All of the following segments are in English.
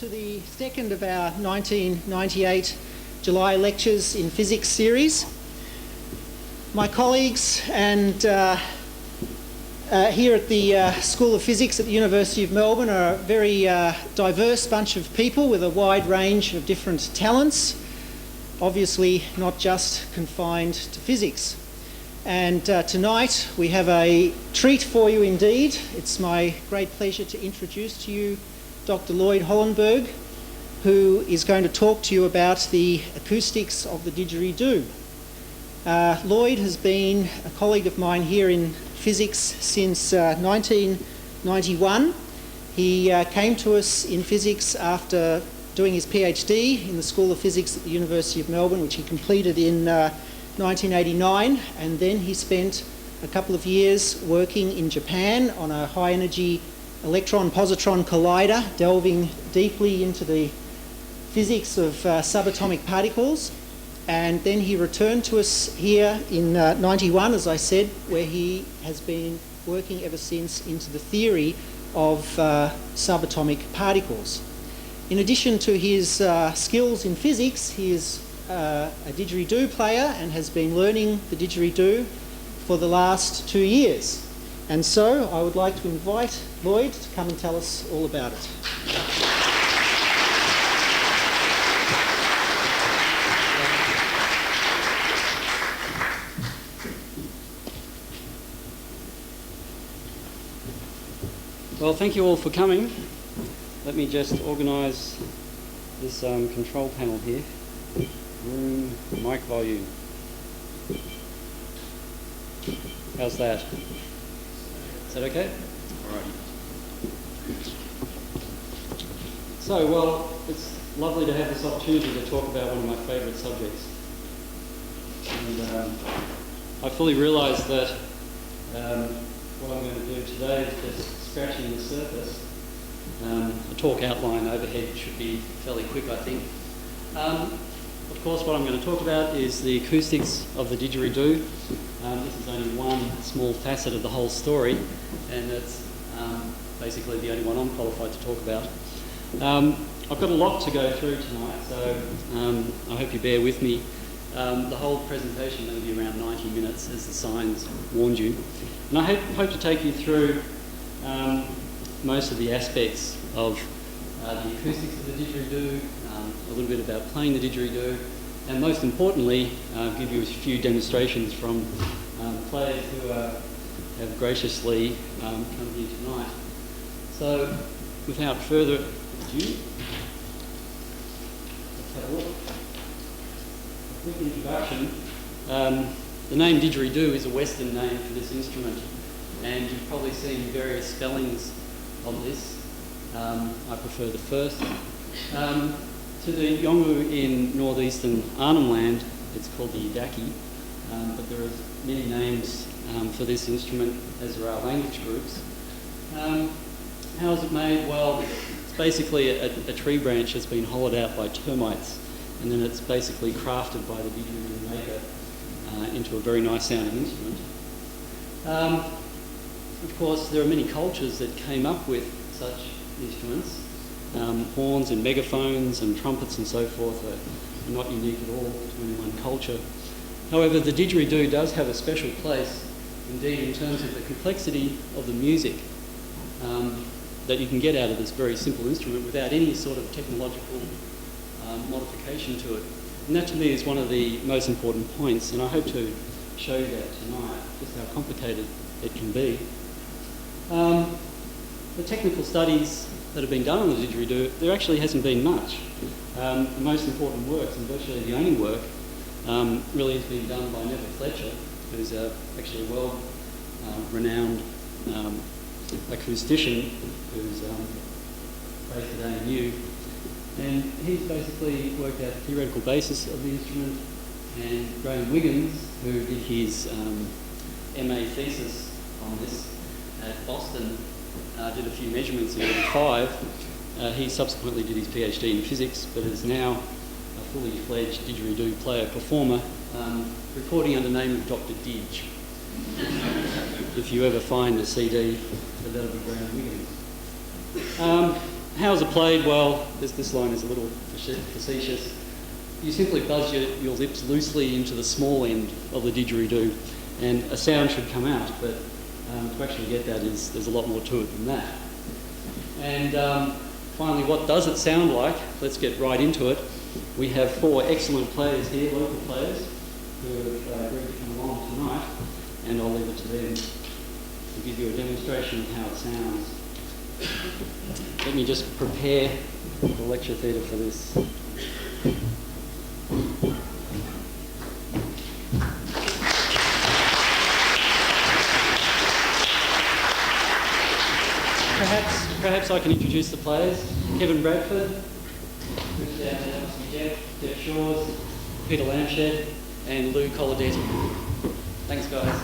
to the second of our 1998 July lectures in physics series. My colleagues and here at the School of Physics at the University of Melbourne are a very diverse bunch of people with a wide range of different talents, obviously not just confined to physics. And tonight we have a treat for you indeed. It's my great pleasure to introduce to you Dr. Lloyd Hollenberg, who is going to talk to you about the acoustics of the didgeridoo. Lloyd has been a colleague of mine here in physics since 1991. He came to us in physics after doing his PhD in the School of Physics at the University of Melbourne, which he completed in 1989, and then he spent a couple of years working in Japan on a high-energy electron-positron collider, delving deeply into the physics of subatomic particles. And then he returned to us here in 91, as I said, where he has been working ever since into the theory of subatomic particles. In addition to his skills in physics, he is a didgeridoo player and has been learning the didgeridoo for the last 2 years. And so I would like to invite Lloyd to come and tell us all about it. Well, thank you all for coming. Let me just organise this control panel here. Room, mic volume. How's that? Is that okay? All right. So, well, it's lovely to have this opportunity to talk about one of my favourite subjects. And I fully realise that what I'm going to do today is just scratching the surface. The talk outline overhead should be fairly quick, I think. Of course, what I'm going to talk about is the acoustics of the didgeridoo. This is only one small facet of the whole story, and it's basically the only one I'm qualified to talk about. I've got a lot to go through tonight, so I hope you bear with me. The whole presentation is going to be around 90 minutes, as the signs warned you. And I hope to take you through most of the aspects of the acoustics of the didgeridoo, a little bit about playing the didgeridoo, and most importantly, give you a few demonstrations from players who have graciously come here tonight. So, without further ado, let's have a look. A quick introduction. The name didgeridoo is a Western name for this instrument, and you've probably seen various spellings of this. I prefer the first. To the Yolngu in northeastern Arnhem Land, it's called the Yidaki, but there are many names for this instrument, as there are language groups. How is it made? Well, it's basically a tree branch that's been hollowed out by termites, and then it's basically crafted by the didgeridoo maker into a very nice sounding instrument. Of course, there are many cultures that came up with such instruments. Horns and megaphones and trumpets and so forth are not unique at all to any one culture. However, the didgeridoo does have a special place, indeed, in terms of the complexity of the music that you can get out of this very simple instrument without any sort of technological modification to it. And that to me is one of the most important points, and I hope to show you that tonight, just how complicated it can be. The technical studies that have been done on the didgeridoo, there actually hasn't been much. The most important works, and virtually the only work, really has been done by Neville Fletcher, who's actually a world-renowned acoustician who's based at ANU. And he's basically worked out the theoretical basis of the instrument, and Graham Wiggins, who did his MA thesis on this at Boston, did a few measurements in '85. He subsequently did his PhD in physics, but is now a fully fledged didgeridoo player-performer, recording under the name of Dr. Didge. If you ever find a CD, that'll be Graham Wiggins. how is it played? Well, this line is a little facetious. You simply buzz your lips loosely into the small end of the didgeridoo, and a sound should come out, but to actually get that there's a lot more to it than that. And finally, what does it sound like? Let's get right into it. We have 4 excellent players here, local players, who have agreed to come along tonight, and I'll leave it to them to give you a demonstration of how it sounds. Let me just prepare the lecture theatre for this. Perhaps I can introduce the players. Kevin Bradford, who's down there, Jeff Shores, Peter Lamshed, and Lou Coladetti. Thanks, guys.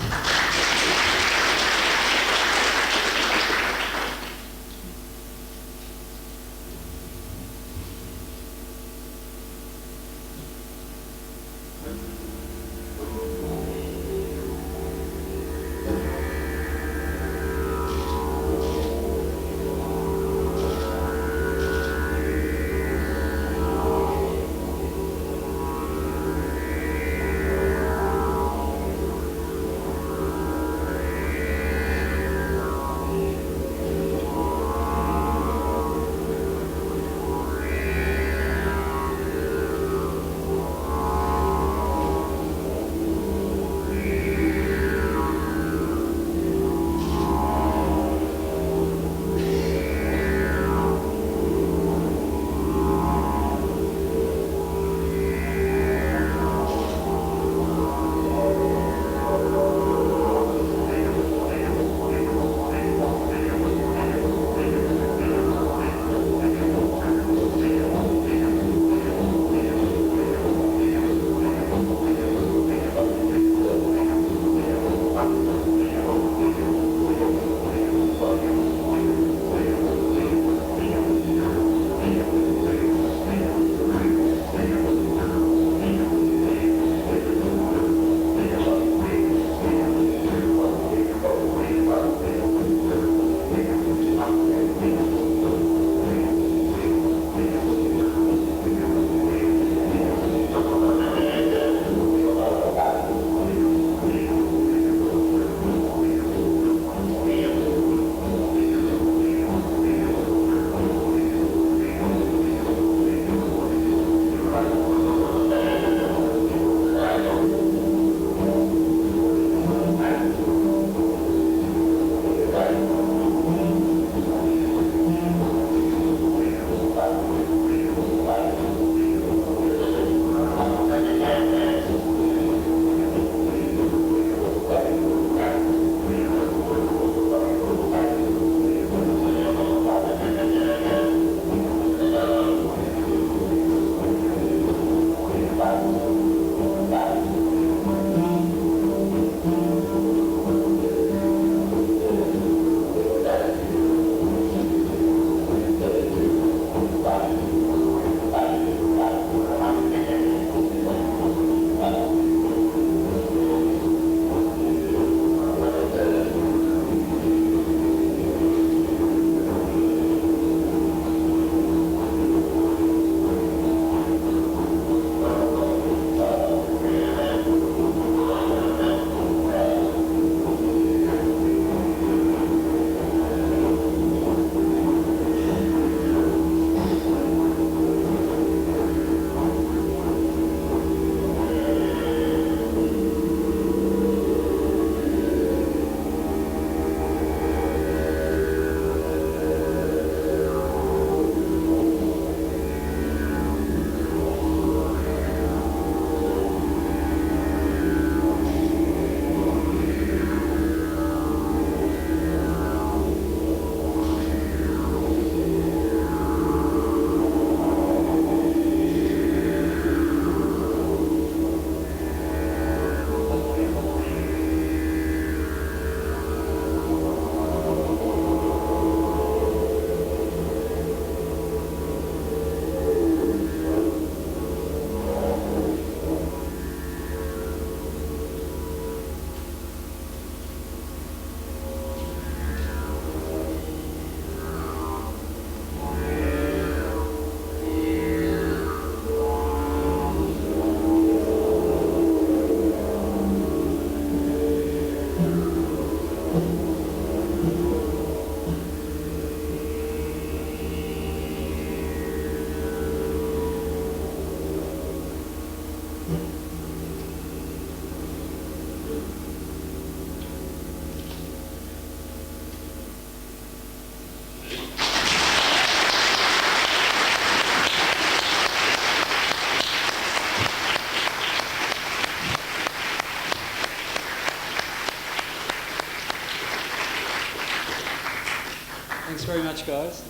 much, guys.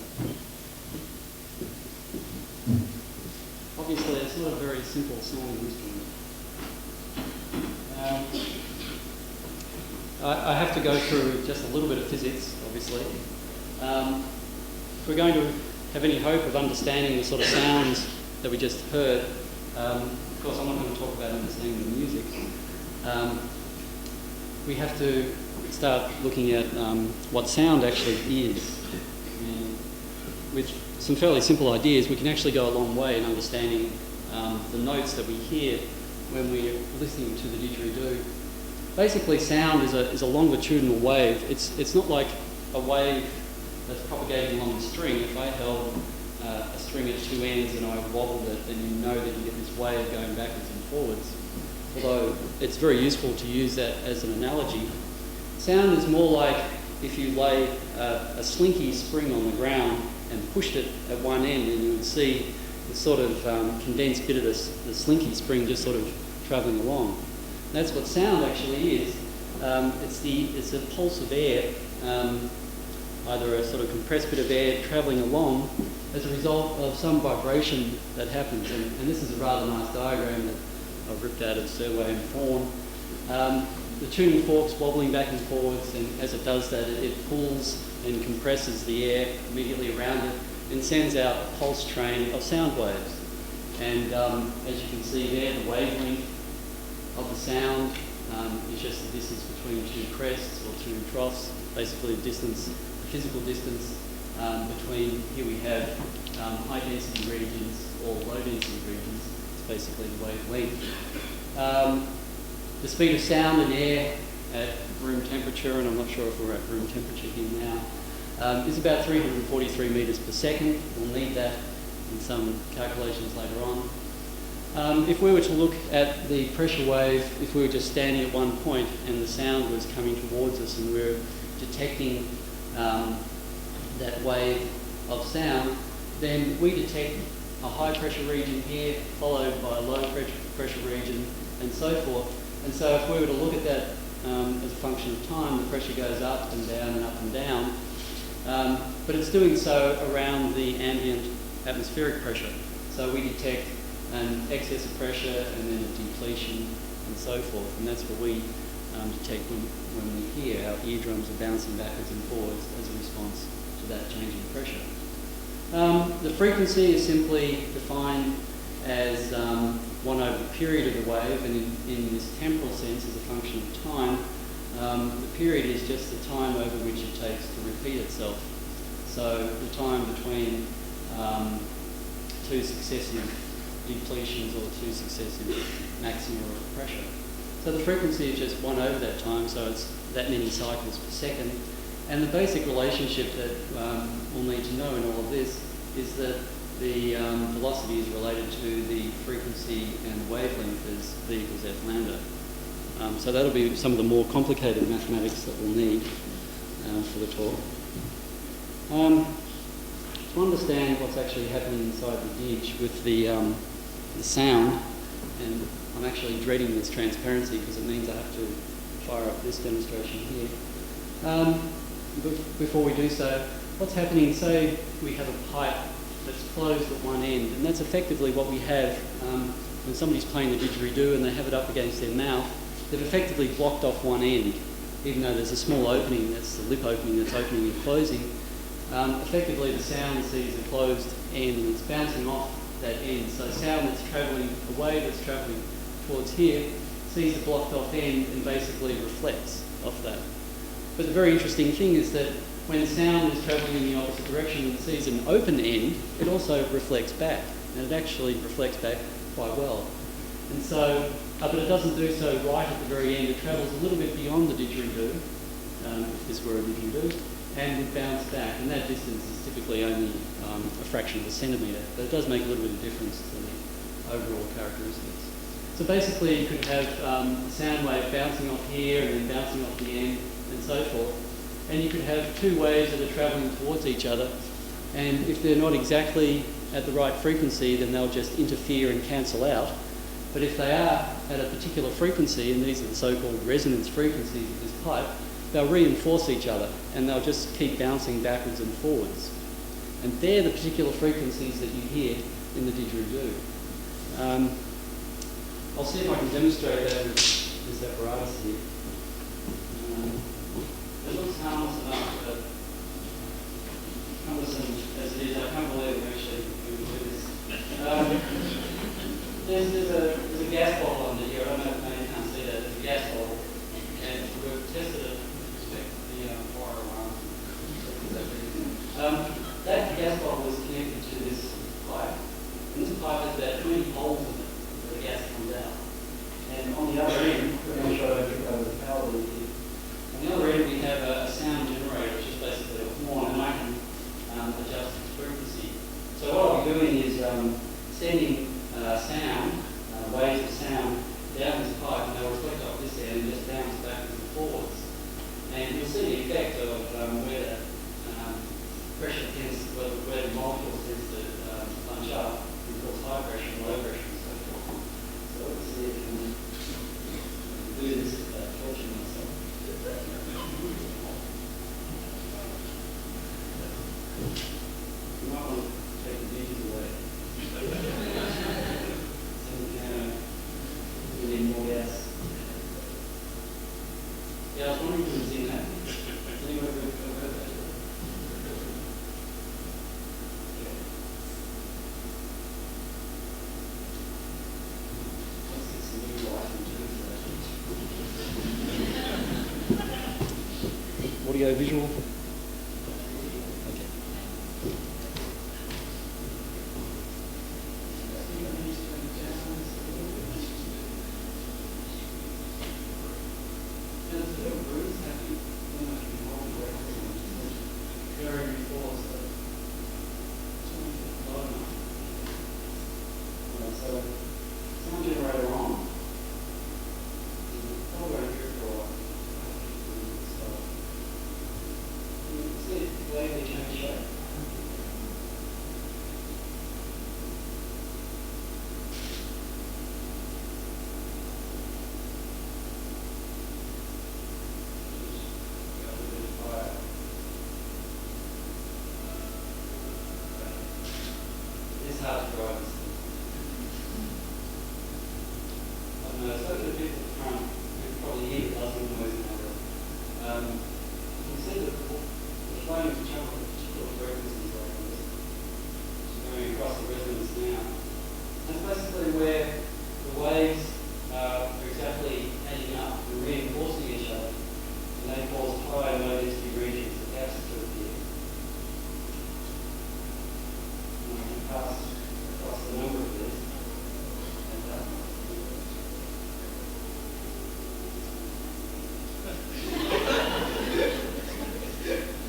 Obviously, it's not a very simple sounding instrument. I have to go through just a little bit of physics, obviously. If we're going to have any hope of understanding the sort of sounds that we just heard, of course I'm not going to talk about understanding the music, we have to start looking at what sound actually is. And with some fairly simple ideas, we can actually go a long way in understanding the notes that we hear when we're listening to the didgeridoo. Basically, sound is a longitudinal wave. It's not like a wave that's propagating along the string. If I held a string at two ends and I wobbled it, then you know that you get this wave going backwards and forwards. Although it's very useful to use that as an analogy. Sound is more like if you lay a slinky spring on the ground and pushed it at one end, and you would see the sort of condensed bit of the slinky spring just sort of travelling along. And that's what sound actually is. It's a pulse of air, either a sort of compressed bit of air travelling along as a result of some vibration that happens. And this is a rather nice diagram that I've ripped out of Survey and Fawn. The tuning fork's wobbling back and forwards, and as it does that, it pulls and compresses the air immediately around it and sends out a pulse train of sound waves. And as you can see there, the wavelength of the sound is just the distance between two crests or two troughs, basically the distance, the physical distance between, here we have high density regions or low density regions. It's basically the wavelength. The speed of sound in air at room temperature, and I'm not sure if we're at room temperature here now, is about 343 metres per second. We'll need that in some calculations later on. If we were to look at the pressure wave, if we were just standing at one point and the sound was coming towards us and we were detecting that wave of sound, then we detect a high pressure region here, followed by a low pressure region, and so forth. And so if we were to look at that as a function of time, the pressure goes up and down and up and down. But it's doing so around the ambient atmospheric pressure. So we detect an excess of pressure and then a depletion and so forth. And that's what we detect when we hear our eardrums are bouncing backwards and forwards as a response to that change in pressure. The frequency is simply defined as 1 over the period of the wave, and in this temporal sense as a function of time, the period is just the time over which it takes to repeat itself. So the time between two successive depletions or two successive maxima of pressure. So the frequency is just 1 over that time, so it's that many cycles per second. And the basic relationship that we'll need to know in all of this is that the velocity is related to the frequency and the wavelength as v equals f lambda. So that'll be some of the more complicated mathematics that we'll need for the talk. To understand what's actually happening inside the didge with the sound, and I'm actually dreading this transparency because it means I have to fire up this demonstration here. Before we do so, what's happening, say we have a pipe that's closed at one end, and that's effectively what we have when somebody's playing the didgeridoo and they have it up against their mouth. They've effectively blocked off one end, even though there's a small opening, that's the lip opening that's opening and closing. Effectively the sound sees a closed end and it's bouncing off that end. So sound that's travelling, a wave that's travelling towards here, sees a blocked off end and basically reflects off that. But the very interesting thing is that when sound is travelling in the opposite direction and sees an open end, it also reflects back, and it actually reflects back quite well. And so, but it doesn't do so right at the very end. It travels a little bit beyond the didgeridoo, if this were a didgeridoo, and would bounce back. And that distance is typically only a fraction of a centimetre, but it does make a little bit of difference to the overall characteristics. So basically, you could have a sound wave bouncing off here and then bouncing off the end, and so forth. And you could have two waves that are travelling towards each other, and if they're not exactly at the right frequency, then they'll just interfere and cancel out. But if they are at a particular frequency, and these are the so-called resonance frequencies of this pipe, they'll reinforce each other, and they'll just keep bouncing backwards and forwards. And they're the particular frequencies that you hear in the didgeridoo. I'll see if I can demonstrate that with this apparatus here. It looks harmless enough, but cumbersome as it is, I can't believe we actually do this. There's a gas bottle under here. I don't know if you can't see that. There's a gas bottle, and we've tested it with respect to the fire alarm. That gas bottle is connected to this pipe, and this pipe has about 20 holes in it where the gas comes out. And on the other end, we're going to show over the power lead here. On the other end, we have a sound generator, which is basically a horn, and I can adjust its frequency. So what I'll be doing is sending sound, waves of sound, down this pipe, and they'll reflect off this end and just bounce backwards and forwards. And you'll see the effect of where the pressure tends, where the molecules tends to bunch up, and cause high pressure and low pressure and so forth. So let's see if we can do this without torturing myself. You might want to take the digits away. So we need more gas. Yeah, I was wondering if it was in that. Anyway, we'll go back to it. Let's get some new light into it. Audio visual. Hard to drive this thing. I don't know, so the people at the front, you can probably hear the buzzing noise in our room. You can see the flames jump at particular frequencies like this, which is going across the resonance now. That's basically where the waves are exactly adding up and reinforcing each other, and they cause high and low density regions that gaps to appear. And I can pass across the number of these.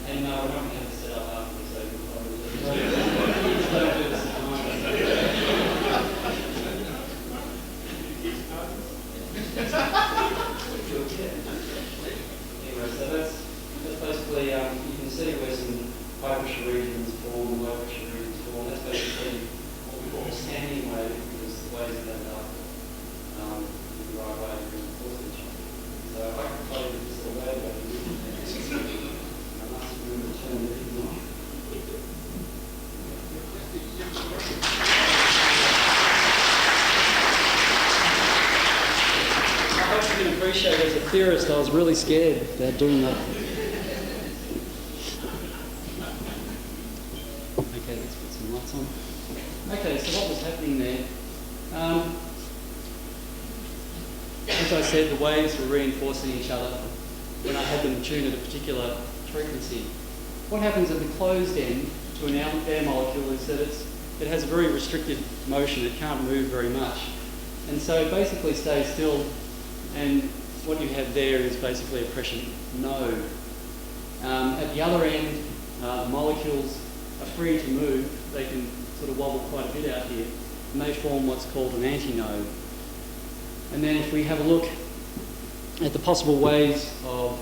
And we're not going to have to set up after this, so you can probably just don't do this at the moment. Anyway, so that's basically, you can see where some high pressure regions form and low pressure regions form. That's basically what we call a standing wave, because the waves that end up in the right way and reinforce each other. So I can play with this little wave over here. I must remember to turn everything on. I hope you can appreciate, as a theorist, I was really scared about doing that. Okay, let's put some lights on. Okay, so what was happening there? As I said, the waves were reinforcing each other when I had them tuned at a particular frequency. What happens at the closed end to an air molecule is that it has a very restricted motion. It can't move very much. And so it basically stays still, and what you have there is basically a pressure node. At the other end, the molecules are free to move. They can sort of wobble quite a bit out here, and they form what's called an antinode. And then if we have a look at the possible ways of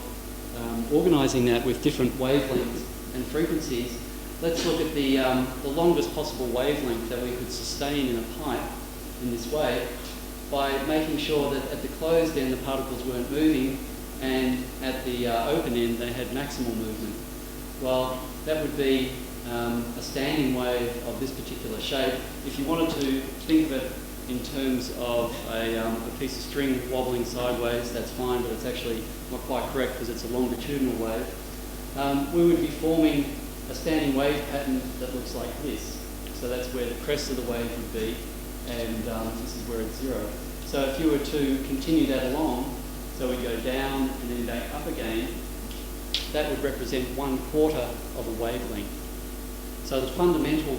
organising that with different wavelengths and frequencies, let's look at the longest possible wavelength that we could sustain in a pipe in this way by making sure that at the closed end the particles weren't moving, and at the open end they had maximal movement. Well, that would be a standing wave of this particular shape. If you wanted to think of it in terms of a piece of string wobbling sideways, that's fine, but it's actually not quite correct because it's a longitudinal wave. We would be forming a standing wave pattern that looks like this. So that's where the crest of the wave would be, and this is where it's zero. So if you were to continue that along, so we go down and then back up again, that would represent 1/4 of a wavelength. So the fundamental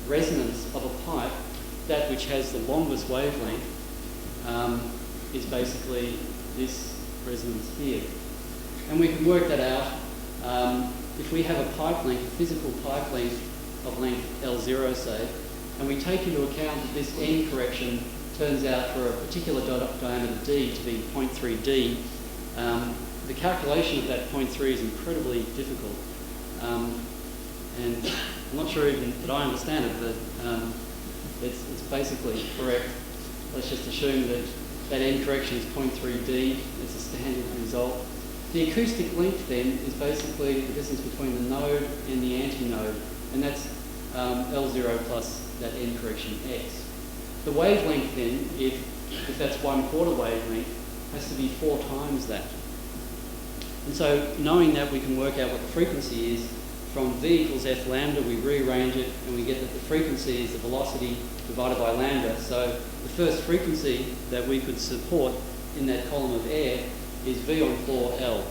resonance of a pipe, that which has the longest wavelength, is basically this resonance here. And we can work that out. If we have a pipe length, a physical pipe length of length L0, say, and we take into account that this end correction turns out for a particular diameter D to be 0.3 D, the calculation of that 0.3 is incredibly difficult. And I'm not sure even that I understand it, but it's basically correct. Let's just assume that that end correction is 0.3 D. It's a standard result. The acoustic length then is basically the distance between the node and the antinode, and that's L0 plus that end correction X. The wavelength then, if that's 1/4 wavelength, has to be 4 times that. And so knowing that, we can work out what the frequency is. From V equals F lambda, we rearrange it and we get that the frequency is the velocity divided by lambda. So the first frequency that we could support in that column of air is V on 4L,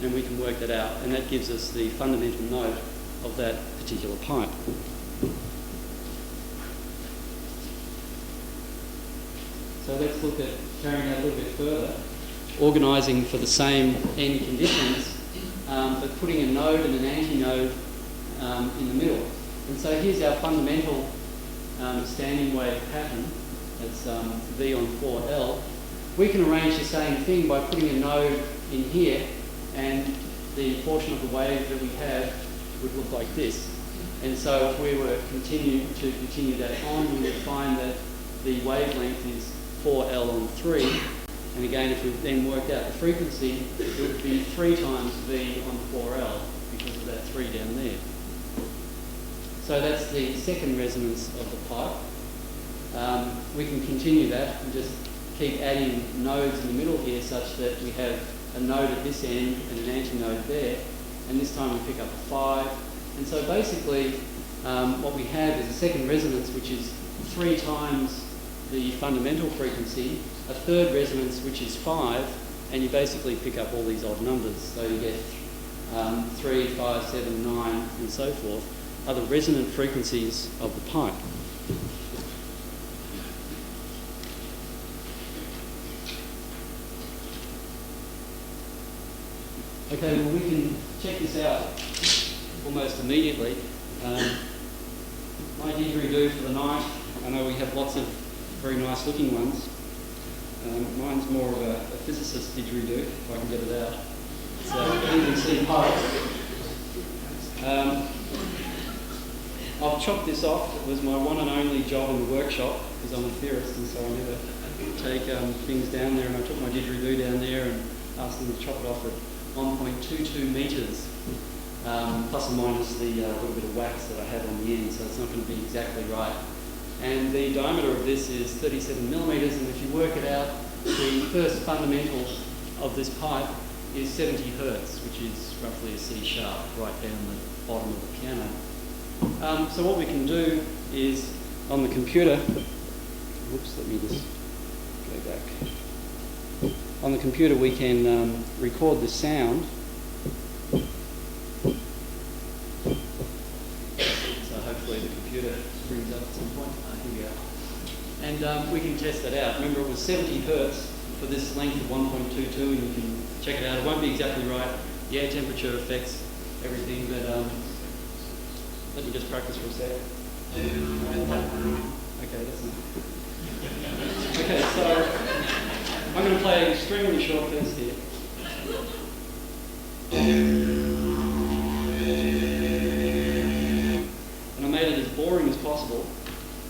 and we can work that out, and that gives us the fundamental note of that particular pipe. So let's look at carrying that a little bit further, organising for the same end conditions, but putting a node and an antinode in the middle. And so here's our fundamental standing wave pattern. That's V on 4L. We can arrange the same thing by putting a node in here, and the portion of the wave that we have would look like this. And so if we were to continue that on, we would find that the wavelength is 4L on 3. And again, if we then worked out the frequency, it would be 3 times V on 4L because of that 3 down there. So that's the second resonance of the pipe. We can continue that and just keep adding nodes in the middle here such that we have a node at this end and an antinode there. And this time we pick up a 5. And so basically what we have is a second resonance which is 3 times the fundamental frequency, a third resonance which is 5, and you basically pick up all these odd numbers. So you get 3, 5, 7, 9, and so forth, are the resonant frequencies of the pipe. Okay, well we can check this out almost immediately. My didgeridoo for the night, I know we have lots of very nice looking ones. Mine's more of a physicist didgeridoo, if I can get it out. So you can see pipe. I've chopped this off. It was my one and only job in the workshop because I'm a theorist, and so I never take things down there, and I took my didgeridoo down there and asked them to chop it off at 1.22 metres, plus or minus the little bit of wax that I have on the end, so it's not going to be exactly right. And the diameter of this is 37 millimetres, and if you work it out, the first fundamental of this pipe is 70 hertz, which is roughly a C sharp, right down the bottom of the piano. So what we can do is, on the computer, whoops, let me just go back. On the computer we can record the sound. So hopefully the computer brings up at some point. Here we go. And we can test that out. Remember, it was 70 hertz for this length of 1.22, and you can check it out. It won't be exactly right. The air temperature affects everything, but let me just practice for a sec. Okay, that's not. Okay, so I'm going to play an extremely short piece here. And I made it as boring as possible,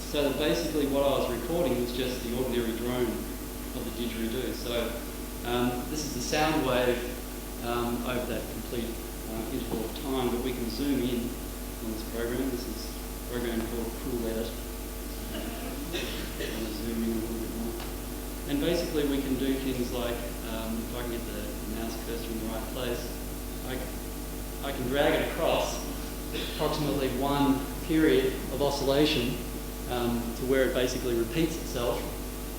so that basically what I was recording was just the ordinary drone of the didgeridoo. So This is the sound wave over that complete interval of time, but we can zoom in on this program. This is a program called Cool Edit. I'm going to zoom in a little bit more. And basically we can do things like, if I can get the mouse cursor in the right place, I can drag it across approximately one period of oscillation to where it basically repeats itself.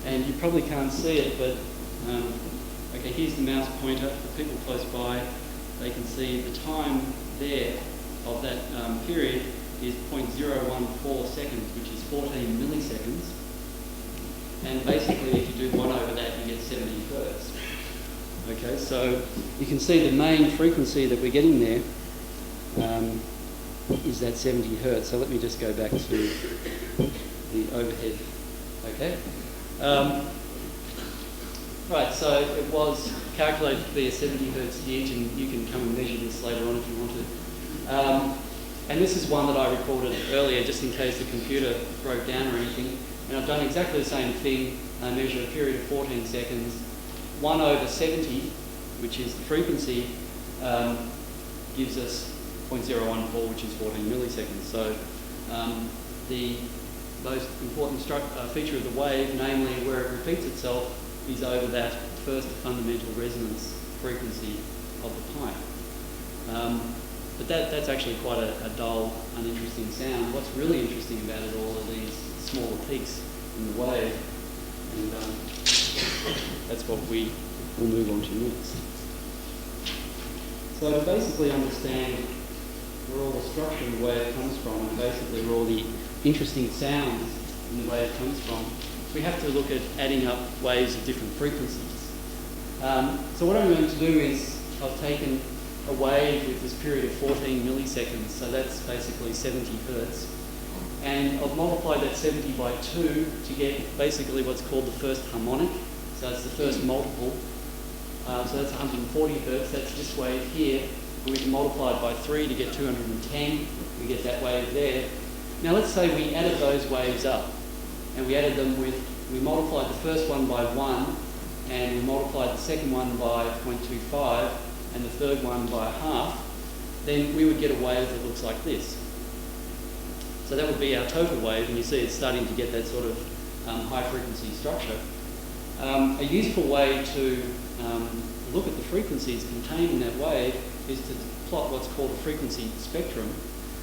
And you probably can't see it, but okay, here's the mouse pointer. For people close by, they can see the time there of that period is 0.014 seconds, which is 14 milliseconds. And basically, if you do 1 over that, you get 70 hertz. Okay, so you can see the main frequency that we're getting there is that 70 hertz. So let me just go back to the overhead. Okay. Right, so it was calculated to be a 70 hertz didge, and you can come and measure this later on if you want to. And this is one that I recorded earlier, just in case the computer broke down or anything. And I've done exactly the same thing. I measure a period of 14 seconds. 1 over 70, which is the frequency, gives us 0.014, which is 14 milliseconds. So the most important feature of the wave, namely where it repeats itself, is over that first fundamental resonance frequency of the pipe. But that's actually quite a dull, uninteresting sound. What's really interesting about it all are these smaller peaks in the wave, and that's what we will move on to next. So to basically understand where all the structure of the wave comes from, and basically where all the interesting sounds in the wave comes from, we have to look at adding up waves of different frequencies. So what I'm going to do is I've taken a wave with this period of 14 milliseconds, so that's basically 70 hertz. And I've multiplied that 70 by 2 to get basically what's called the first harmonic. So it's the first multiple. So that's 140 hertz, that's this wave here. And we can multiply it by 3 to get 210. We get that wave there. Now let's say we added those waves up. And we added them with, we multiplied the first one by 1, and we multiplied the second one by 0.25, and the third one by half, then we would get a wave that looks like this. So that would be our total wave, and you see it's starting to get that sort of high frequency structure. A useful way to look at the frequencies contained in that wave is to plot what's called a frequency spectrum.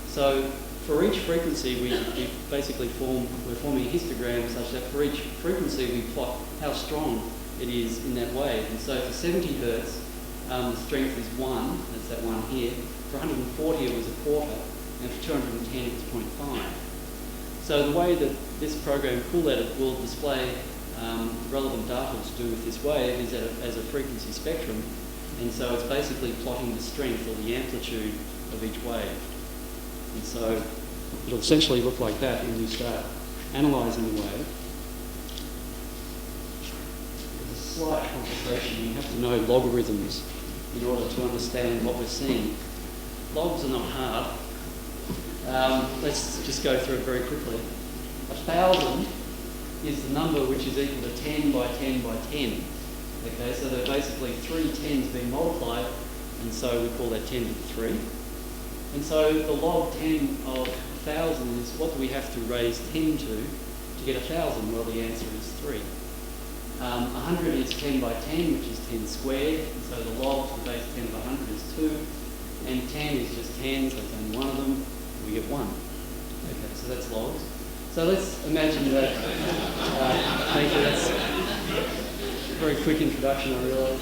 So for each frequency, we basically we're forming a histogram such that for each frequency we plot how strong it is in that wave. And so for 70 hertz, the strength is 1, that's that one here. For 140 it was a quarter, and for 210 it was 0.5. So the way that this program, Cool Edit, will display relevant data to do with this wave is as a frequency spectrum, and so it's basically plotting the strength or the amplitude of each wave. And so it'll essentially look like that when you start analysing the wave. There's a slight complication. You have to know logarithms in order to understand what we're seeing. Logs are not hard. Let's just go through it very quickly. 1,000 is the number which is equal to 10 by 10 by 10. Okay, so there are basically 3 10s being multiplied, and so we call that 10 to the 3. And so the log 10 of 1,000 is what do we have to raise 10 to get 1,000? Well, the answer is 3. 100 is 10 by 10, which is 10 squared, and so the log to the base 10 of 100 is 2, and 10 is just 10, so it's only one of them, we get 1. Okay, so that's logs. So let's imagine that, thank you, that's a very quick introduction, I realise.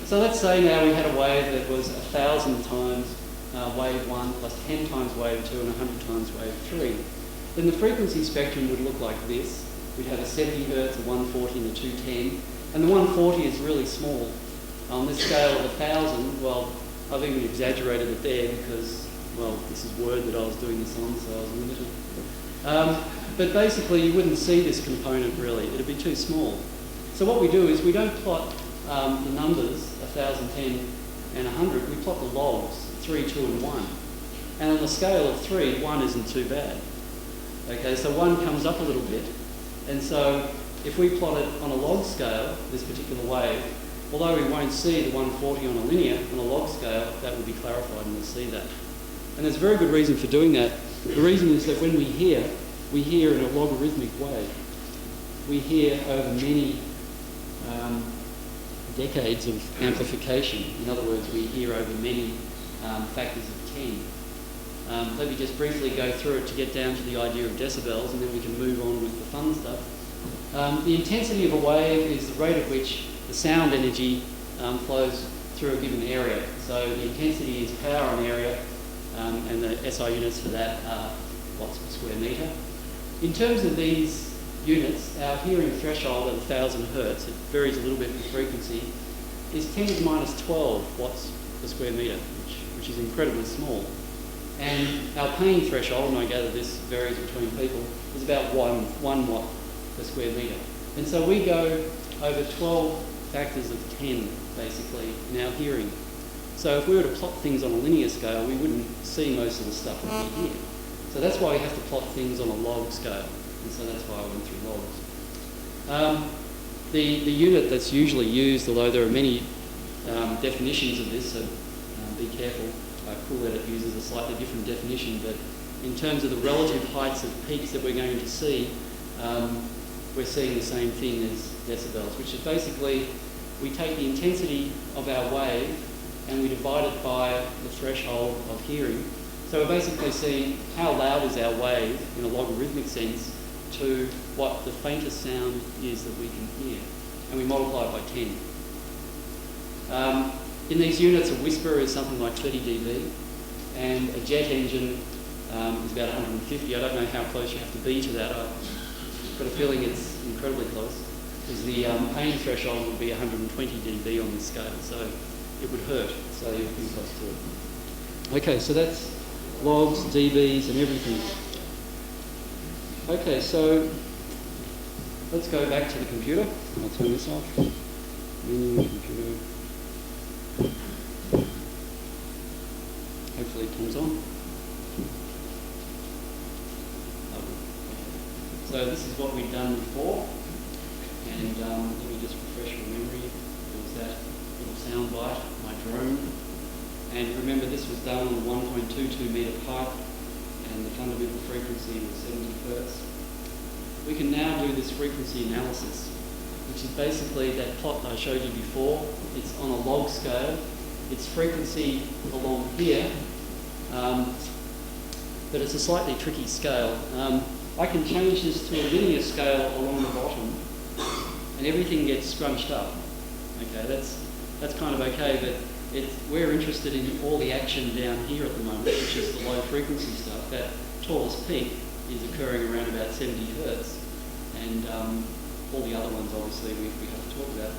So let's say now we had a wave that was 1,000 times wave 1 plus 10 times wave 2 and 100 times wave 3. Then the frequency spectrum would look like this. We'd have a 70 hertz, a 140 and a 210. And the 140 is really small. On this scale of 1,000, well, I've even exaggerated it there because, well, this is Word that I was doing this on, so I was limited. But basically you wouldn't see this component really. It'd be too small. So what we do is we don't plot the numbers, 1,000, 10 and 100. We plot the logs, 3, 2 and 1. And on the scale of 3, 1 isn't too bad. Okay, so 1 comes up a little bit. And so if we plot it on a log scale, this particular wave, although we won't see the 140 on a linear, on a log scale, that will be clarified and we'll see that. And there's a very good reason for doing that. The reason is that when we hear in a logarithmic way. We hear over many decades of amplification. In other words, we hear over many factors of 10. Let me just briefly go through it to get down to the idea of decibels, and then we can move on with the fun stuff. The intensity of a wave is the rate at which the sound energy flows through a given area. So the intensity is power on area, and the SI units for that are watts per square metre. In terms of these units, our hearing threshold at 1,000 hertz, it varies a little bit with frequency, is 10 to the minus 12 watts per square metre, which is incredibly small. And our pain threshold, and I gather this varies between people, is about 1 watt per square metre. And so we go over 12 factors of 10, basically, in our hearing. So if we were to plot things on a linear scale, we wouldn't see most of the stuff that we hear. So that's why we have to plot things on a log scale. And so that's why I went through logs. The unit that's usually used, although there are many definitions of this, so be careful. Cool that it uses a slightly different definition, but in terms of the relative heights of peaks that we're going to see, we're seeing the same thing as decibels, which is basically we take the intensity of our wave and we divide it by the threshold of hearing. So we're basically seeing how loud is our wave in a logarithmic sense to what the faintest sound is that we can hear, and we multiply it by 10. In these units, a whisper is something like 30 dB, and a jet engine is about 150. I don't know how close you have to be to that. I've got a feeling it's incredibly close, because the pain threshold would be 120 dB on this scale, so it would hurt, so you're pretty close to it. Okay, so that's logs, dBs, and everything. Okay, so let's go back to the computer. I'll turn this off. Menu, computer. Hopefully it comes on. So this is what we've done before, and let me just refresh your memory. There was that little sound bite, my drone. And remember, this was done on a 1.22 metre pipe, and the fundamental frequency was 70 hertz. We can now do this frequency analysis, which is basically that plot that I showed you before. It's on a log scale. It's frequency along here, but it's a slightly tricky scale. I can change this to a linear scale along the bottom, and everything gets scrunched up. Okay, that's kind of okay, but we're interested in all the action down here at the moment, which is the low frequency stuff. That tallest peak is occurring around about 70 hertz, and all the other ones obviously we have to talk about.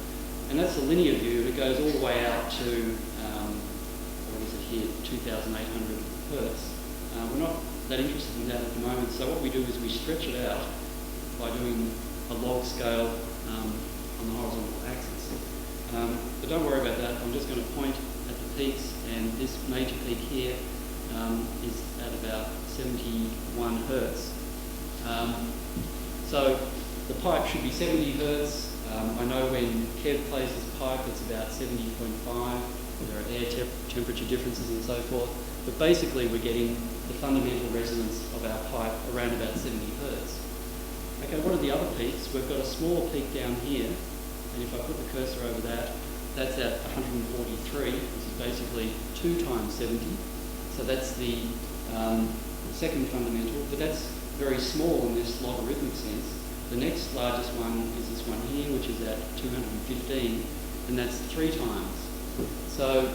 And that's a linear view, and it goes all the way out to, what is it here, 2,800 hertz. We're not that interested in that at the moment, so what we do is we stretch it out by doing a log scale on the horizontal axis. But don't worry about that, I'm just going to point at the peaks, and this major peak here is at about 71 hertz. So the pipe should be 70 hertz. I know when Kev plays his pipe, it's about 70.5. There are air temperature differences and so forth. But basically, we're getting the fundamental resonance of our pipe around about 70 hertz. Okay, what are the other peaks? We've got a smaller peak down here, and if I put the cursor over that, that's at 143, which is basically 2 times 70. So that's the second fundamental, but that's very small in this logarithmic sense. The next largest one is this one here, which is at 215, and that's 3 times. So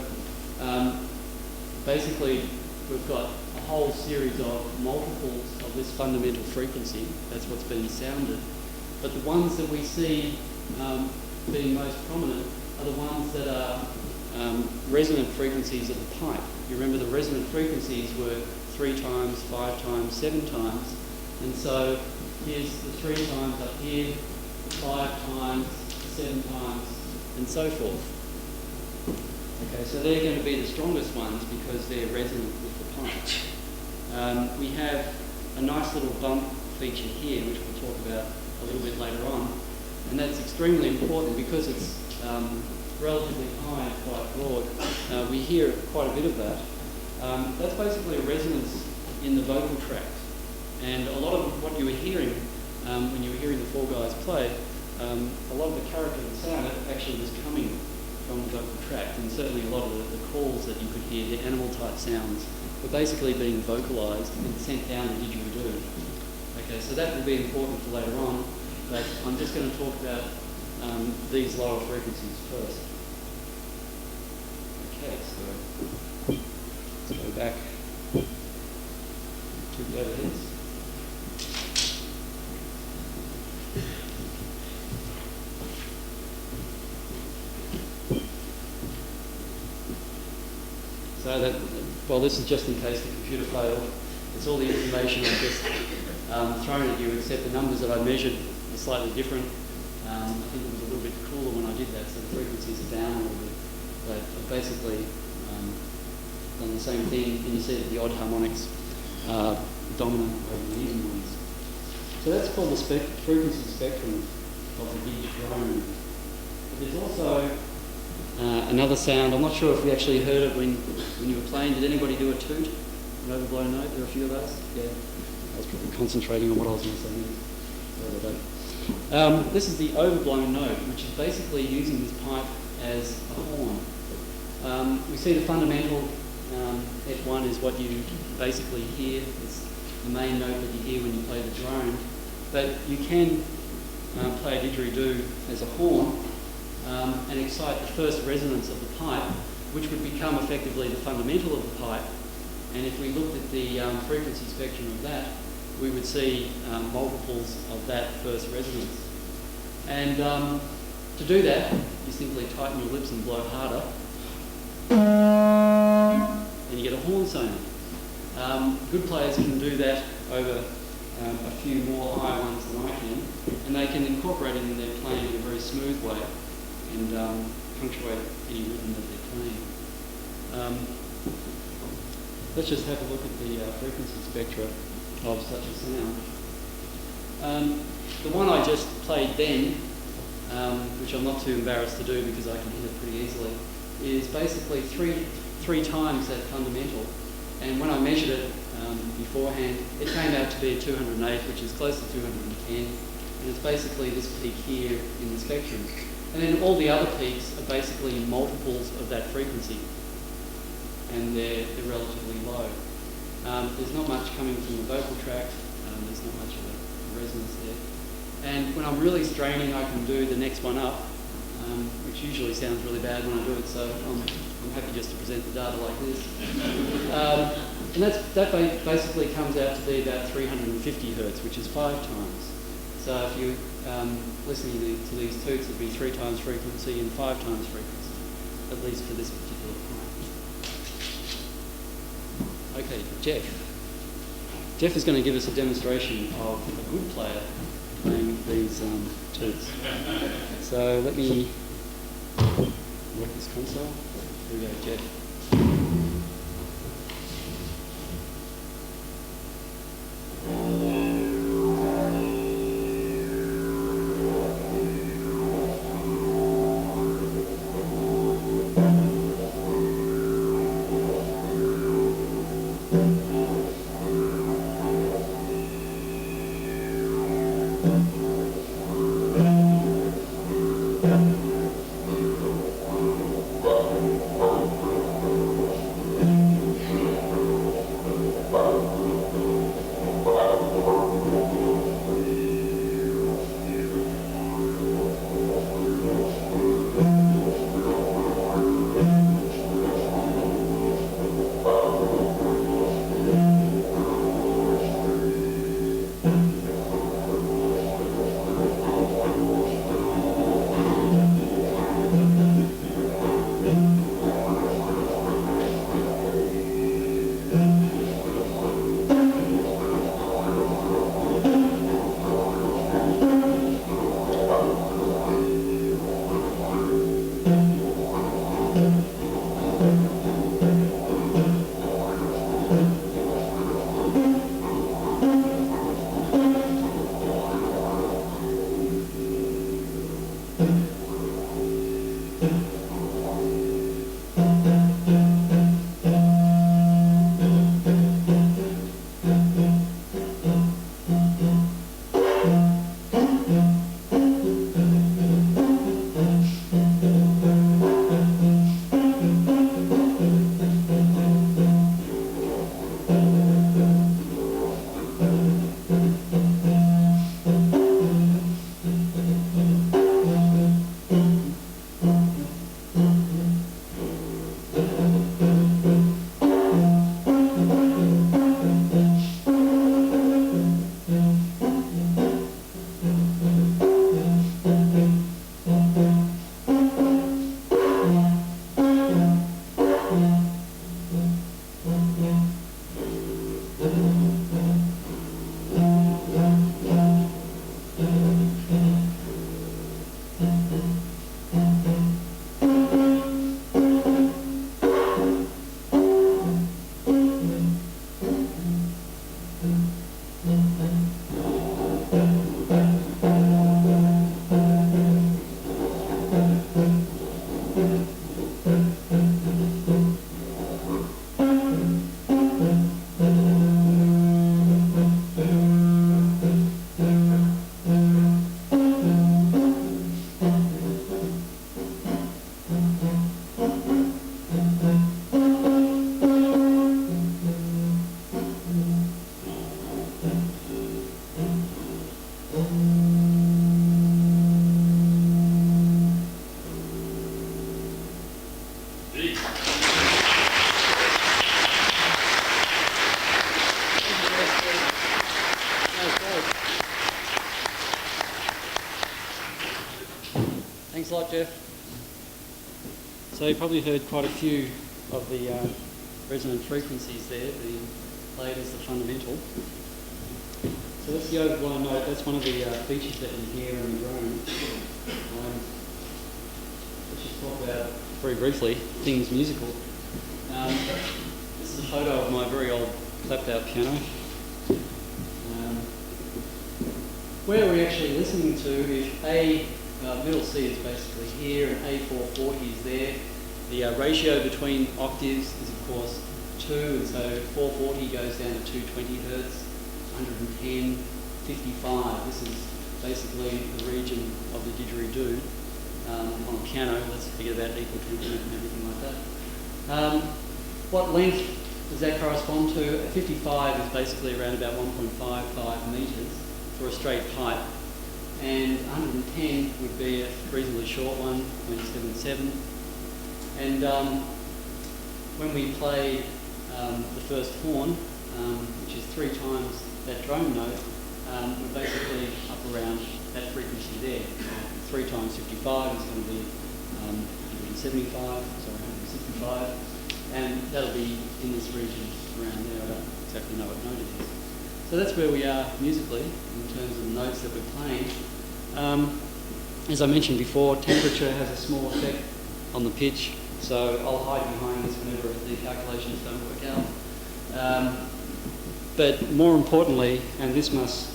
basically, we've got a whole series of multiples of this fundamental frequency. That's what's being sounded. But the ones that we see being most prominent are the ones that are resonant frequencies of the pipe. You remember the resonant frequencies were 3 times, 5 times, 7 times. And so here's the 3 times up here, the 5 times, the 7 times, and so forth. Okay, so they're going to be the strongest ones because they're resonant with the pipe. We have a nice little bump feature here, which we'll talk about a little bit later on. And that's extremely important because it's relatively high and quite broad, we hear quite a bit of that. That's basically a resonance in the vocal tract. And a lot of what you were hearing when you were hearing the four guys play, a lot of the character of the sound actually was coming from the vocal tract, and certainly a lot of the calls that you could hear, the animal type sounds, were basically being vocalised and sent down to didgeridoo. Okay, so that will be important for later on, but I'm just going to talk about these lower frequencies first. Okay, so let's go back to the overheads. So that, well, this is just in case the computer failed. It's all the information I've just thrown at you, except the numbers that I measured are slightly different. I think it was a little bit cooler when I did that, so the frequencies are down a little bit. But I've basically done the same thing, and you see that the odd harmonics are dominant over the even ones. So that's called the frequency spectrum of the didgeridoo. But there's also another sound. I'm not sure if we actually heard it when you were playing. Did anybody do a toot? An overblown note? There are a few of those? Yeah. I was probably concentrating on what I was going to say. Sorry about that. This is the overblown note, which is basically using this pipe as a horn. We see the fundamental F1 is what you basically hear. It's the main note that you hear when you play the drone. But you can play a didgeridoo as a horn and excite the first resonance of the pipe, which would become effectively the fundamental of the pipe. And if we looked at the frequency spectrum of that, we would see multiples of that first resonance. And to do that, you simply tighten your lips and blow harder, and you get a horn sound. Good players can do that over a few more high ones than I can, and they can incorporate it in their playing in a very smooth way and punctuate any rhythm that they're playing. Let's just have a look at the frequency spectra of such a sound. The one I just played then, which I'm not too embarrassed to do because I can hit it pretty easily, is basically three times that fundamental. And when I measured it beforehand, it came out to be a 208, which is close to 210. And it's basically this peak here in the spectrum. And then all the other peaks are basically multiples of that frequency. And they're relatively low. There's not much coming from the vocal tract. There's not much of a resonance there. And when I'm really straining, I can do the next one up, which usually sounds really bad when I do it, so I'm happy just to present the data like this. And that basically comes out to be about 350 hertz, which is 5 times. So if you're listening to these toots, it'd be 3 times frequency and 5 times frequency, at least for this particular point. Okay, Jeff. Jeff is going to give us a demonstration of a good player playing these toots. So let me work this console. Here we go, Jeff. Thanks a lot, Jeff. So you probably heard quite a few of the resonant frequencies there, being played as the fundamental. So that's the overblown note. That's one of the features that you hear in the drone. Let's just talk about, very briefly, things musical. This is a photo of my very old clapped-out piano. Where we're actually listening to, if A, middle C is basically here, and A440 is there. The ratio between octaves is, of course, 2, and so 440 goes down to 220 hertz, 110, 55. This is basically the region of the didgeridoo on a piano. Let's forget about equal temperament and everything like that. What length does that correspond to? 55 is basically around about 1.55 metres for a straight pipe, and 110 would be a reasonably short one, 0.77. And when we play the first horn, which is 3 times that drone note, we're basically up around that frequency there. 3 times 55 is going to be 165, and that'll be in this region around there. I don't exactly know what note it is. So that's where we are musically in terms of the notes that we're playing. As I mentioned before, temperature has a small effect on the pitch, so I'll hide behind this whenever the calculations don't work out. But more importantly, and this must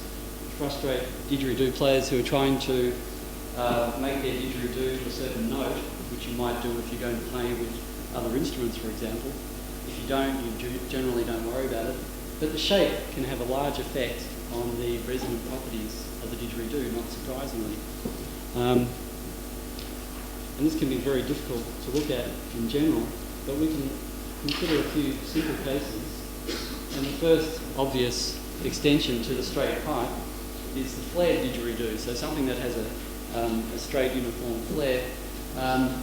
frustrate didgeridoo players who are trying to make their didgeridoo to a certain note, which you might do if you're going to play with other instruments, for example. If you don't, you generally don't worry about it. But the shape can have a large effect on the resonant properties of the didgeridoo, not surprisingly. And this can be very difficult to look at in general, but we can consider a few simple cases. And the first obvious extension to the straight pipe is the flared didgeridoo, so something that has a straight uniform flare. And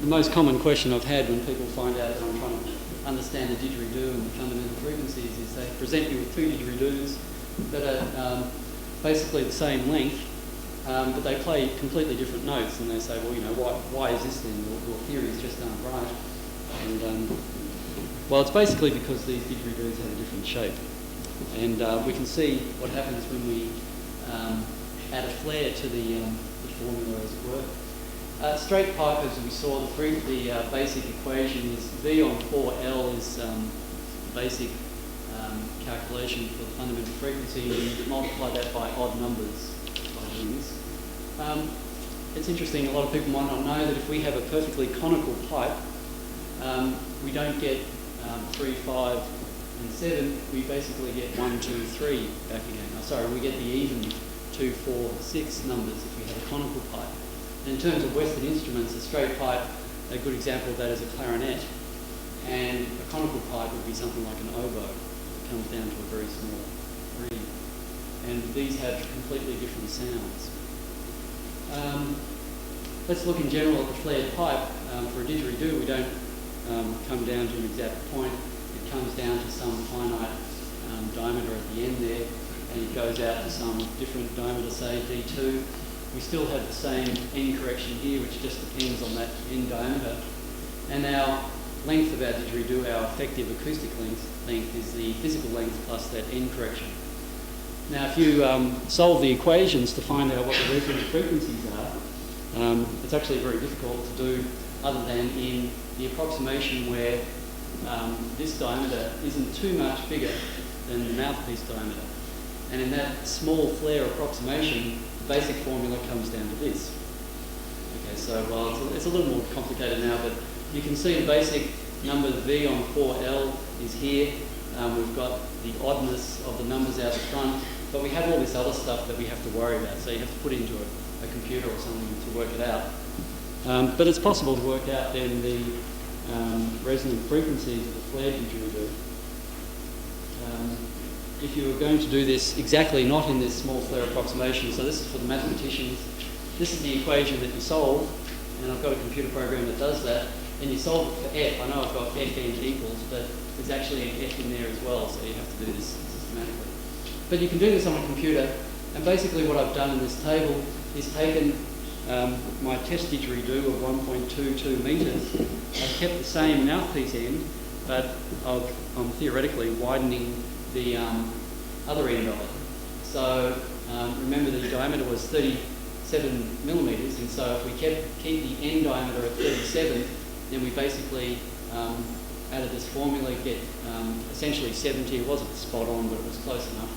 the most common question I've had when people find out that I'm trying to understand the didgeridoo and the fundamental frequencies is they present you with 2 didgeridoos that are basically the same length, but they play completely different notes, and they say, well, you know, why is this then? Your theories just aren't right. And well, it's basically because these didgeridoos have a different shape, and we can see what happens when we add a flare to the formula, as it were. Straight pipe, as we saw, the basic equation is V on 4L is the basic calculation for the fundamental frequency, and you multiply that by odd numbers by doing this. It's interesting, a lot of people might not know that if we have a perfectly conical pipe, we don't get 3, 5 and 7, we basically get 1, 2, 3 back again. Oh, sorry, we get the even 2, 4, 6 numbers if we have a conical pipe. In terms of Western instruments, a straight pipe, a good example of that is a clarinet, and a conical pipe would be something like an oboe. It comes down to a very small reed. And these have completely different sounds. Let's look in general at the flared pipe. For a didgeridoo, we don't come down to an exact point. It comes down to some finite diameter at the end there, and it goes out to some different diameter, say D2. We still have the same end correction here, which just depends on that end diameter. And our length of our didgeridoo, our effective acoustic length is the physical length plus that end correction. Now, if you solve the equations to find out what the resonant frequencies are, it's actually very difficult to do other than in the approximation where this diameter isn't too much bigger than the mouthpiece diameter. And in that small flare approximation, the basic formula comes down to this. Okay, so well, it's a little more complicated now, but you can see the basic number V on 4L is here. We've got the oddness of the numbers out the front, but we have all this other stuff that we have to worry about. So you have to put into a computer or something to work it out. But it's possible to work out then the resonant frequencies of the flared didgeridoo. If you were going to do this exactly not in this small flare approximation, so this is for the mathematicians, this is the equation that you solve, and I've got a computer program that does that, and you solve it for f. I know I've got fn equals, but there's actually an f in there as well, so you have to do this systematically. But you can do this on a computer, and basically what I've done in this table is taken my test didgeridoo of 1.22 metres. I've kept the same mouthpiece end, but I'm theoretically widening the other end of it. So remember the diameter was 37 millimetres, and so if we keep the end diameter at 37, then we basically out of this formula get essentially 70. It wasn't spot on, but it was close enough.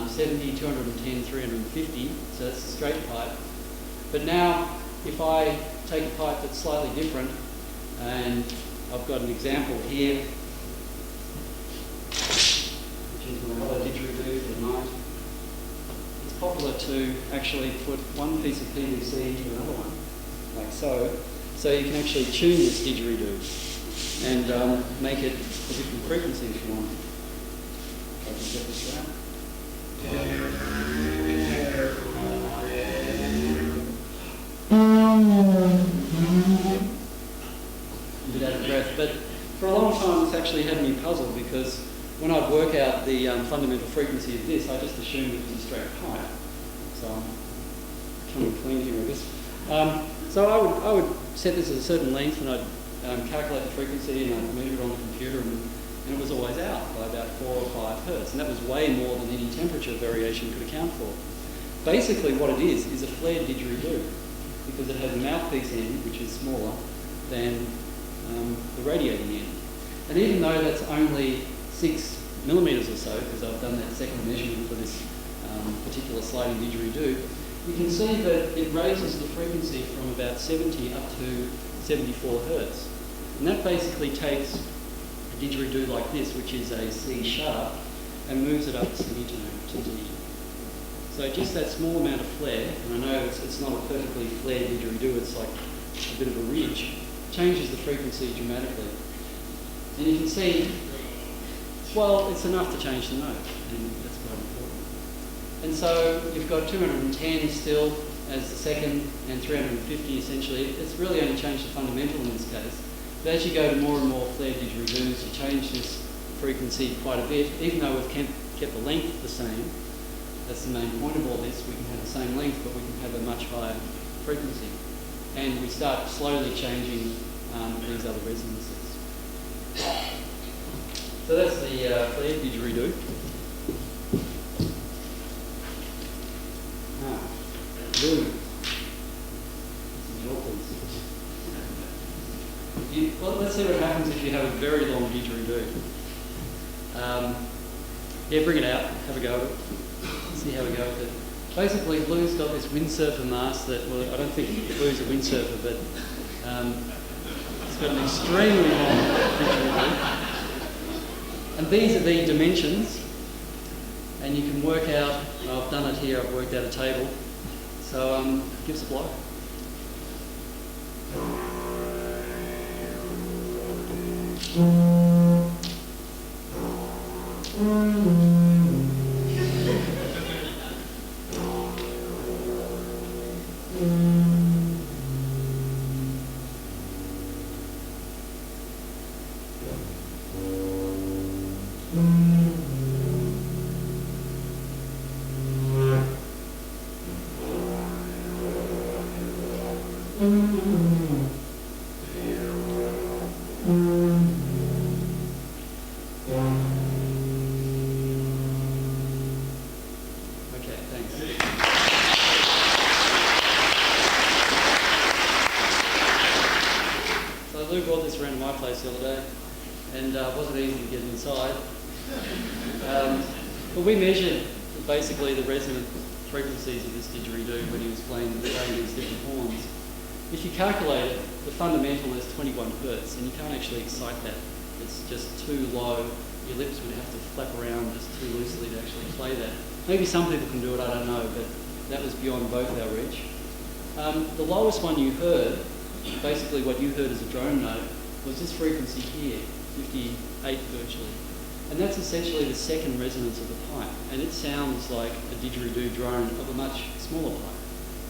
70, 210, 350, so that's a straight pipe. But now, if I take a pipe that's slightly different, and I've got an example here, which is my other didgeridoo for the night. It's popular to actually put one piece of PVC into another one, like so. So you can actually tune this didgeridoo and make it a different frequency if you want. I can get this out. A bit out of breath, but for a long time it's actually had me puzzled, because when I'd work out the fundamental frequency of this, I just assumed it was a straight pipe. So I'm coming clean here with this. So I would set this at a certain length, and I'd calculate the frequency, and I'd measure it on the computer, and it was always out by about 4 or 5 hertz, and that was way more than any temperature variation could account for. Basically what it is a flared didgeridoo, because it has a mouthpiece end which is smaller than the radiating end. And even though that's only 6 millimetres or so, because I've done that second measurement for this particular sliding didgeridoo, you can see that it raises the frequency from about 70 up to 74 hertz. And that basically takes a didgeridoo like this, which is a C sharp, and moves it up semitone to D. So just that small amount of flare, and I know it's not a perfectly flared didgeridoo, it's like a bit of a ridge, changes the frequency dramatically. And you can see, well, it's enough to change the note, and that's quite important. And so you've got 210 still as the second, and 350 essentially. It's really only changed the fundamental in this case. But as you go to more and more flared didgeridoos, you change this frequency quite a bit, even though we've kept the length the same. That's the main point of all this. We can have the same length, but we can have a much higher frequency. And we start slowly changing these other resonances. So that's the flared didgeridoo. Now, Lou. Well, let's see what happens if you have a very long didgeridoo. Yeah, bring it out, have a go at it. See how we go with it. Basically, Lou's got this windsurfer mask that, well, I don't think Lou's a windsurfer, but it's got an extremely long didgeridoo. And these are the dimensions, and you can work out, I've done it here, I've worked out a table. So give us a blow. The other day, and it wasn't easy to get inside. But we measured basically the resonant frequencies of this didgeridoo when he was playing these different horns. If you calculate it, the fundamental is 21 hertz, and you can't actually excite that. It's just too low. Your lips would have to flap around just too loosely to actually play that. Maybe some people can do it, I don't know, but that was beyond both our reach. The lowest one you heard, basically what you heard as a drone note, was this frequency here, 58 virtually. And that's essentially the second resonance of the pipe. And it sounds like a didgeridoo drone of a much smaller pipe.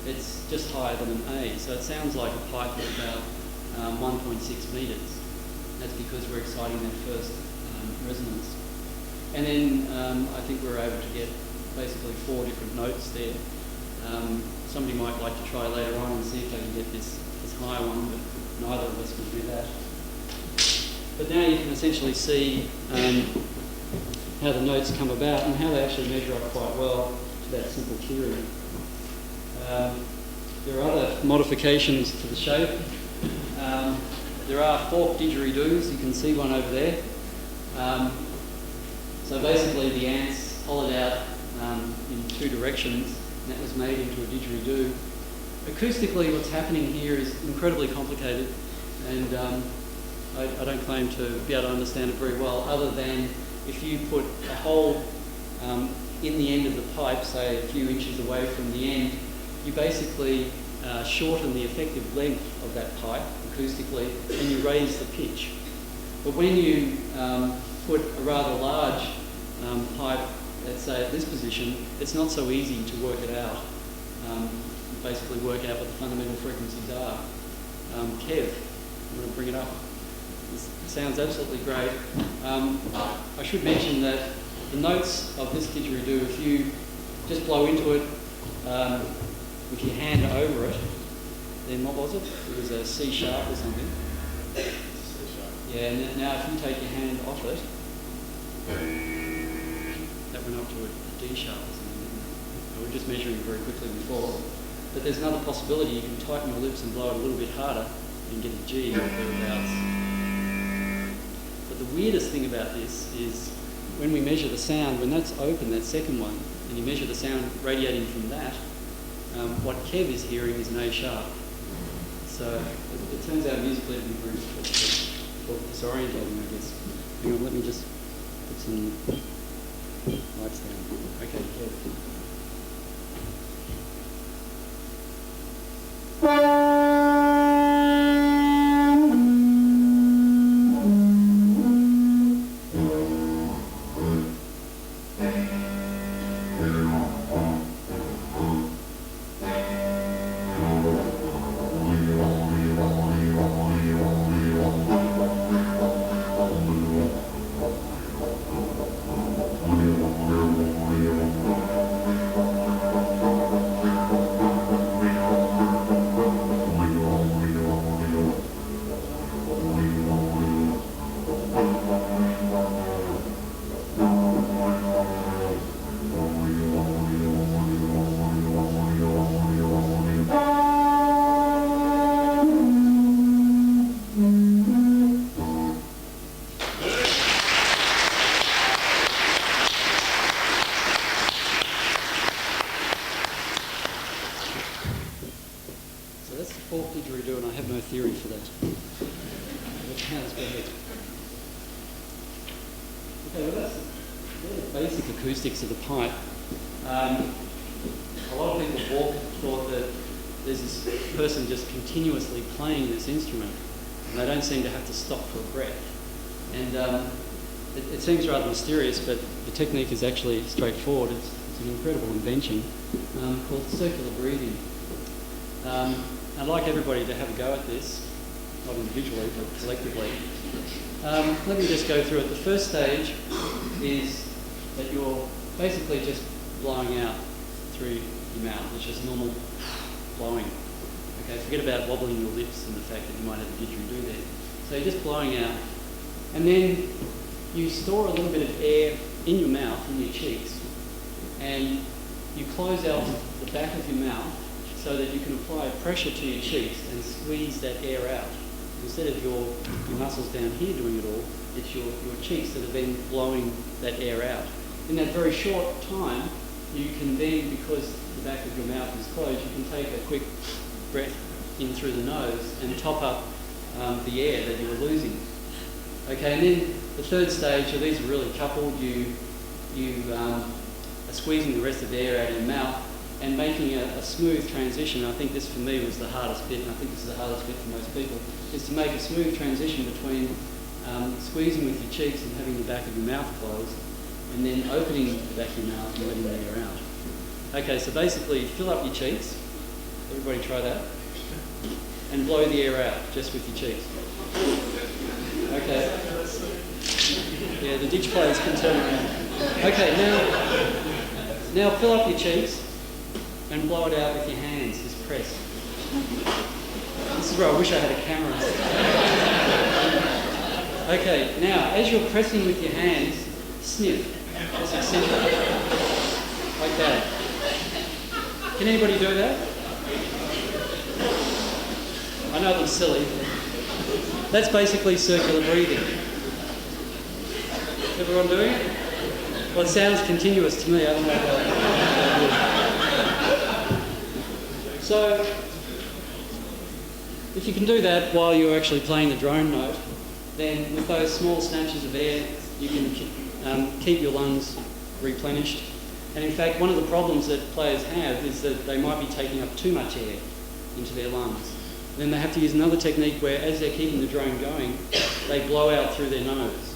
It's just higher than an A. So it sounds like a pipe of about 1.6 metres. That's because we're exciting that first resonance. And then I think we were able to get basically 4 different notes there. Somebody might like to try later on and see if they can get this higher one, but neither of us can do that. But now you can essentially see how the notes come about and how they actually measure up quite well to that simple theory. There are other modifications to the shape. There are forked didgeridus. You can see one over there. So basically the ants hollowed out in two directions, and that was made into a didgeridoo. Acoustically, what's happening here is incredibly complicated, and I don't claim to be able to understand it very well, other than if you put a hole in the end of the pipe, say a few inches away from the end, you basically shorten the effective length of that pipe acoustically, and you raise the pitch. But when you put a rather large pipe, let's say at this position, it's not so easy to work it out. Basically work out what the fundamental frequencies are. Kev, I'm going to bring it up. This sounds absolutely great. I should mention that the notes of this didgeridoo, if you just blow into it with your hand over it, then what was it? It was a C sharp or something. Yeah, and now if you take your hand off it, that went up to a D sharp or something, didn't it? We were just measuring very quickly before. But there's another possibility. You can tighten your lips and blow it a little bit harder and get a G or thereabouts. But the weirdest thing about this is when we measure the sound, when that's open, that second one, and you measure the sound radiating from that, what Kev is hearing is an A sharp. So it turns out musically to be very disorientating, I guess. Hang on, let me just put some lights down. Okay, Kev. Didgeridoo, and I have no theory for that. Okay, well that's the basic acoustics of the pipe. A lot of people thought that there's this person just continuously playing this instrument, and they don't seem to have to stop for a breath. And it seems rather mysterious, but the technique is actually straightforward. It's an incredible invention called circular breathing. I'd like everybody to have a go at this, not individually, but collectively. Let me just go through it. The first stage is that you're basically just blowing out through your mouth. It's just normal blowing. Okay, forget about wobbling your lips and the fact that you might have a didgeridoo there. So you're just blowing out. And then you store a little bit of air in your mouth, in your cheeks, and you close out the back of your mouth so that you can apply pressure to your cheeks and squeeze that air out. Instead of your muscles down here doing it all, it's your cheeks that are then blowing that air out. In that very short time, you can then, because the back of your mouth is closed, you can take a quick breath in through the nose and top up the air that you were losing. Okay, and then the third stage, so these are really coupled, you are squeezing the rest of the air out of your mouth and making a smooth transition. I think this for me was the hardest bit, and I think this is the hardest bit for most people, is to make a smooth transition between squeezing with your cheeks and having the back of your mouth closed, and then opening the back of your mouth and letting the air out. Okay, so basically fill up your cheeks. Everybody try that. And blow the air out, just with your cheeks. Okay. Yeah, the ditch players can turn around. Okay, now fill up your cheeks. and blow it out with your hands, just press. This is where I wish I had a camera. Okay, now, as you're pressing with your hands, sniff. Just eccentric. Like that. Can anybody do that? I know it looks silly. That's basically circular breathing. Everyone doing it? Well, it sounds continuous to me. I don't know about that. So, if you can do that while you're actually playing the drone note, then with those small snatches of air, you can keep your lungs replenished. And in fact, one of the problems that players have is that they might be taking up too much air into their lungs. Then they have to use another technique where, as they're keeping the drone going, they blow out through their nose.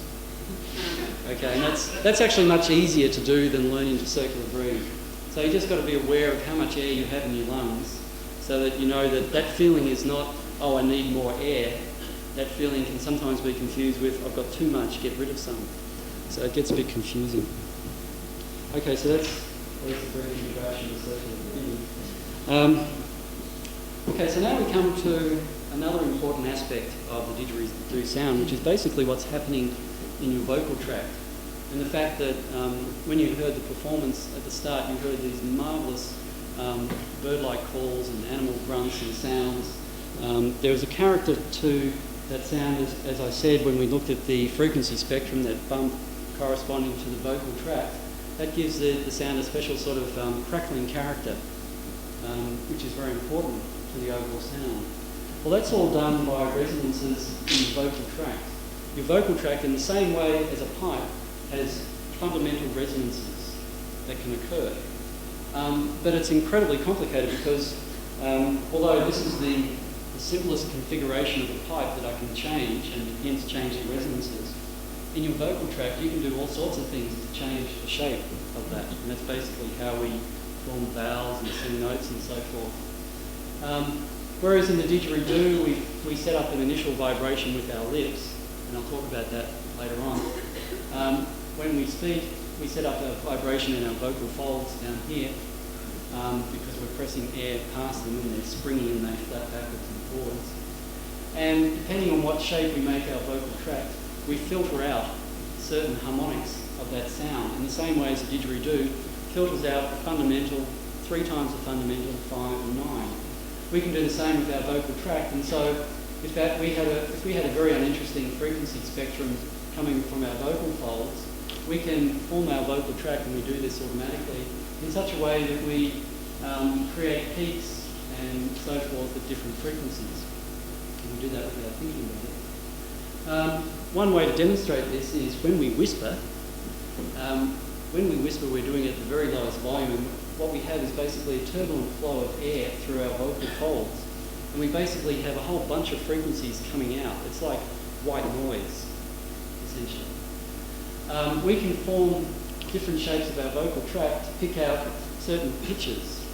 Okay, and that's actually much easier to do than learning to circular breathe. So you just got to be aware of how much air you have in your lungs, so that you know that that feeling is not, oh, I need more air. That feeling can sometimes be confused with, I've got too much, get rid of some. So it gets a bit confusing. Okay, so that's a brief introduction to circular breathing. Okay, so now we come to another important aspect of the didgeridoo sound, which is basically what's happening in your vocal tract. And the fact that when you heard the performance at the start, you heard these marvellous bird-like calls and animal grunts and sounds. There was a character to that sound, as I said, when we looked at the frequency spectrum, that bump corresponding to the vocal tract. That gives the sound a special sort of crackling character, which is very important to the overall sound. Well, that's all done by resonances in the vocal tract. Your vocal tract, in the same way as a pipe, has fundamental resonances that can occur. But it's incredibly complicated because although this is the simplest configuration of a pipe that I can change and hence change the resonances, in your vocal tract you can do all sorts of things to change the shape of that. And that's basically how we form vowels and sing notes and so forth. Whereas in the didgeridoo we set up an initial vibration with our lips, and I'll talk about that later on. When we speak, we set up a vibration in our vocal folds down here because we're pressing air past them and they're springy and they flap backwards and forwards. And depending on what shape we make our vocal tract, we filter out certain harmonics of that sound in the same way as the didgeridoo filters out the fundamental, 3 times the fundamental, 5 and 9. We can do the same with our vocal tract, and so if we had a very uninteresting frequency spectrum coming from our vocal folds, we can form our vocal tract, and we do this automatically, in such a way that we create peaks and so forth at different frequencies. And we do that without thinking about it. One way to demonstrate this is when we whisper. When we whisper, we're doing it at the very lowest volume, and what we have is basically a turbulent flow of air through our vocal folds. And we basically have a whole bunch of frequencies coming out. It's like white noise, essentially. We can form different shapes of our vocal tract to pick out certain pitches,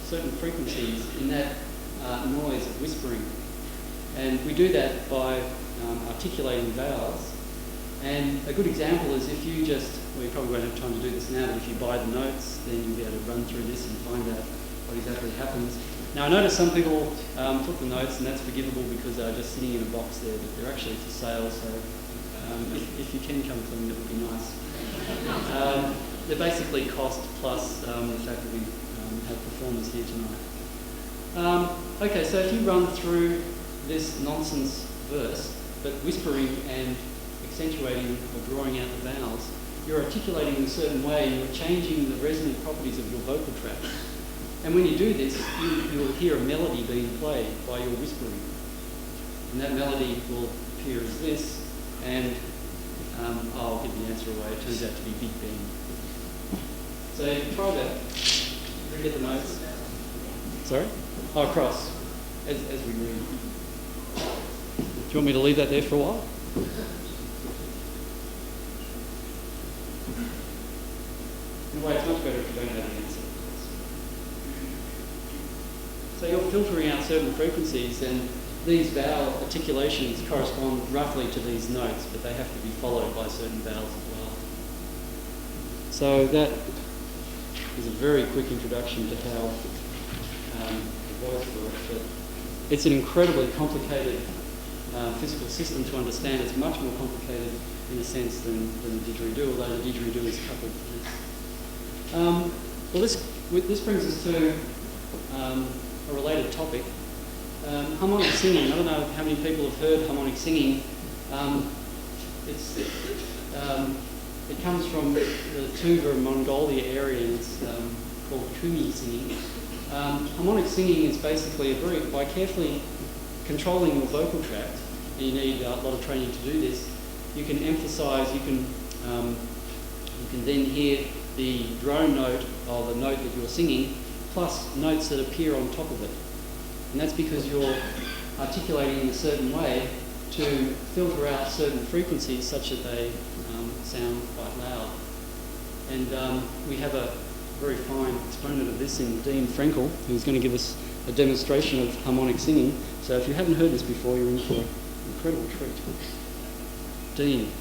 certain frequencies in that noise of whispering. And we do that by articulating vowels. And a good example is if you we probably won't have time to do this now, but if you buy the notes, then you'll be able to run through this and find out what exactly happens. Now, I noticed some people took the notes, and that's forgivable because they're just sitting in a box there, but they're actually for sale, so if you can come to them, that would be nice. They're basically cost plus the fact that we have performers here tonight. Okay, so if you run through this nonsense verse, but whispering and accentuating or drawing out the vowels, you're articulating in a certain way, and you're changing the resonant properties of your vocal tract. And when you do this, you'll hear a melody being played by your whispering. And that melody will appear as this, and I'll give the answer away. It turns out to be Big Ben. So you can try that. You get the notes. Sorry? Oh, across, as we read. Do you want me to leave that there for a while? In a way, it's much better if you don't have the answer. So you're filtering out certain frequencies, and these vowel articulations correspond roughly to these notes, but they have to be followed by certain vowels as well. So is a very quick introduction to how the voice works. But it's an incredibly complicated physical system to understand. It's much more complicated in a sense than the didgeridoo, although the didgeridoo is coupled to this. Well, this brings us to a related topic. Harmonic singing. I don't know how many people have heard harmonic singing. It comes from the Tuva, Mongolia area, and it's called Kumi singing. Harmonic singing is basically by carefully controlling your vocal tract, and you need a lot of training to do this, you can emphasise, you can then hear the drone note or the note that you're singing, plus notes that appear on top of it. And that's because you're articulating in a certain way to filter out certain frequencies such that they sound quite loud. And we have a very fine exponent of this in Dean Frankel, who's going to give us a demonstration of harmonic singing. So if you haven't heard this before, you're in for an incredible treat. Dean.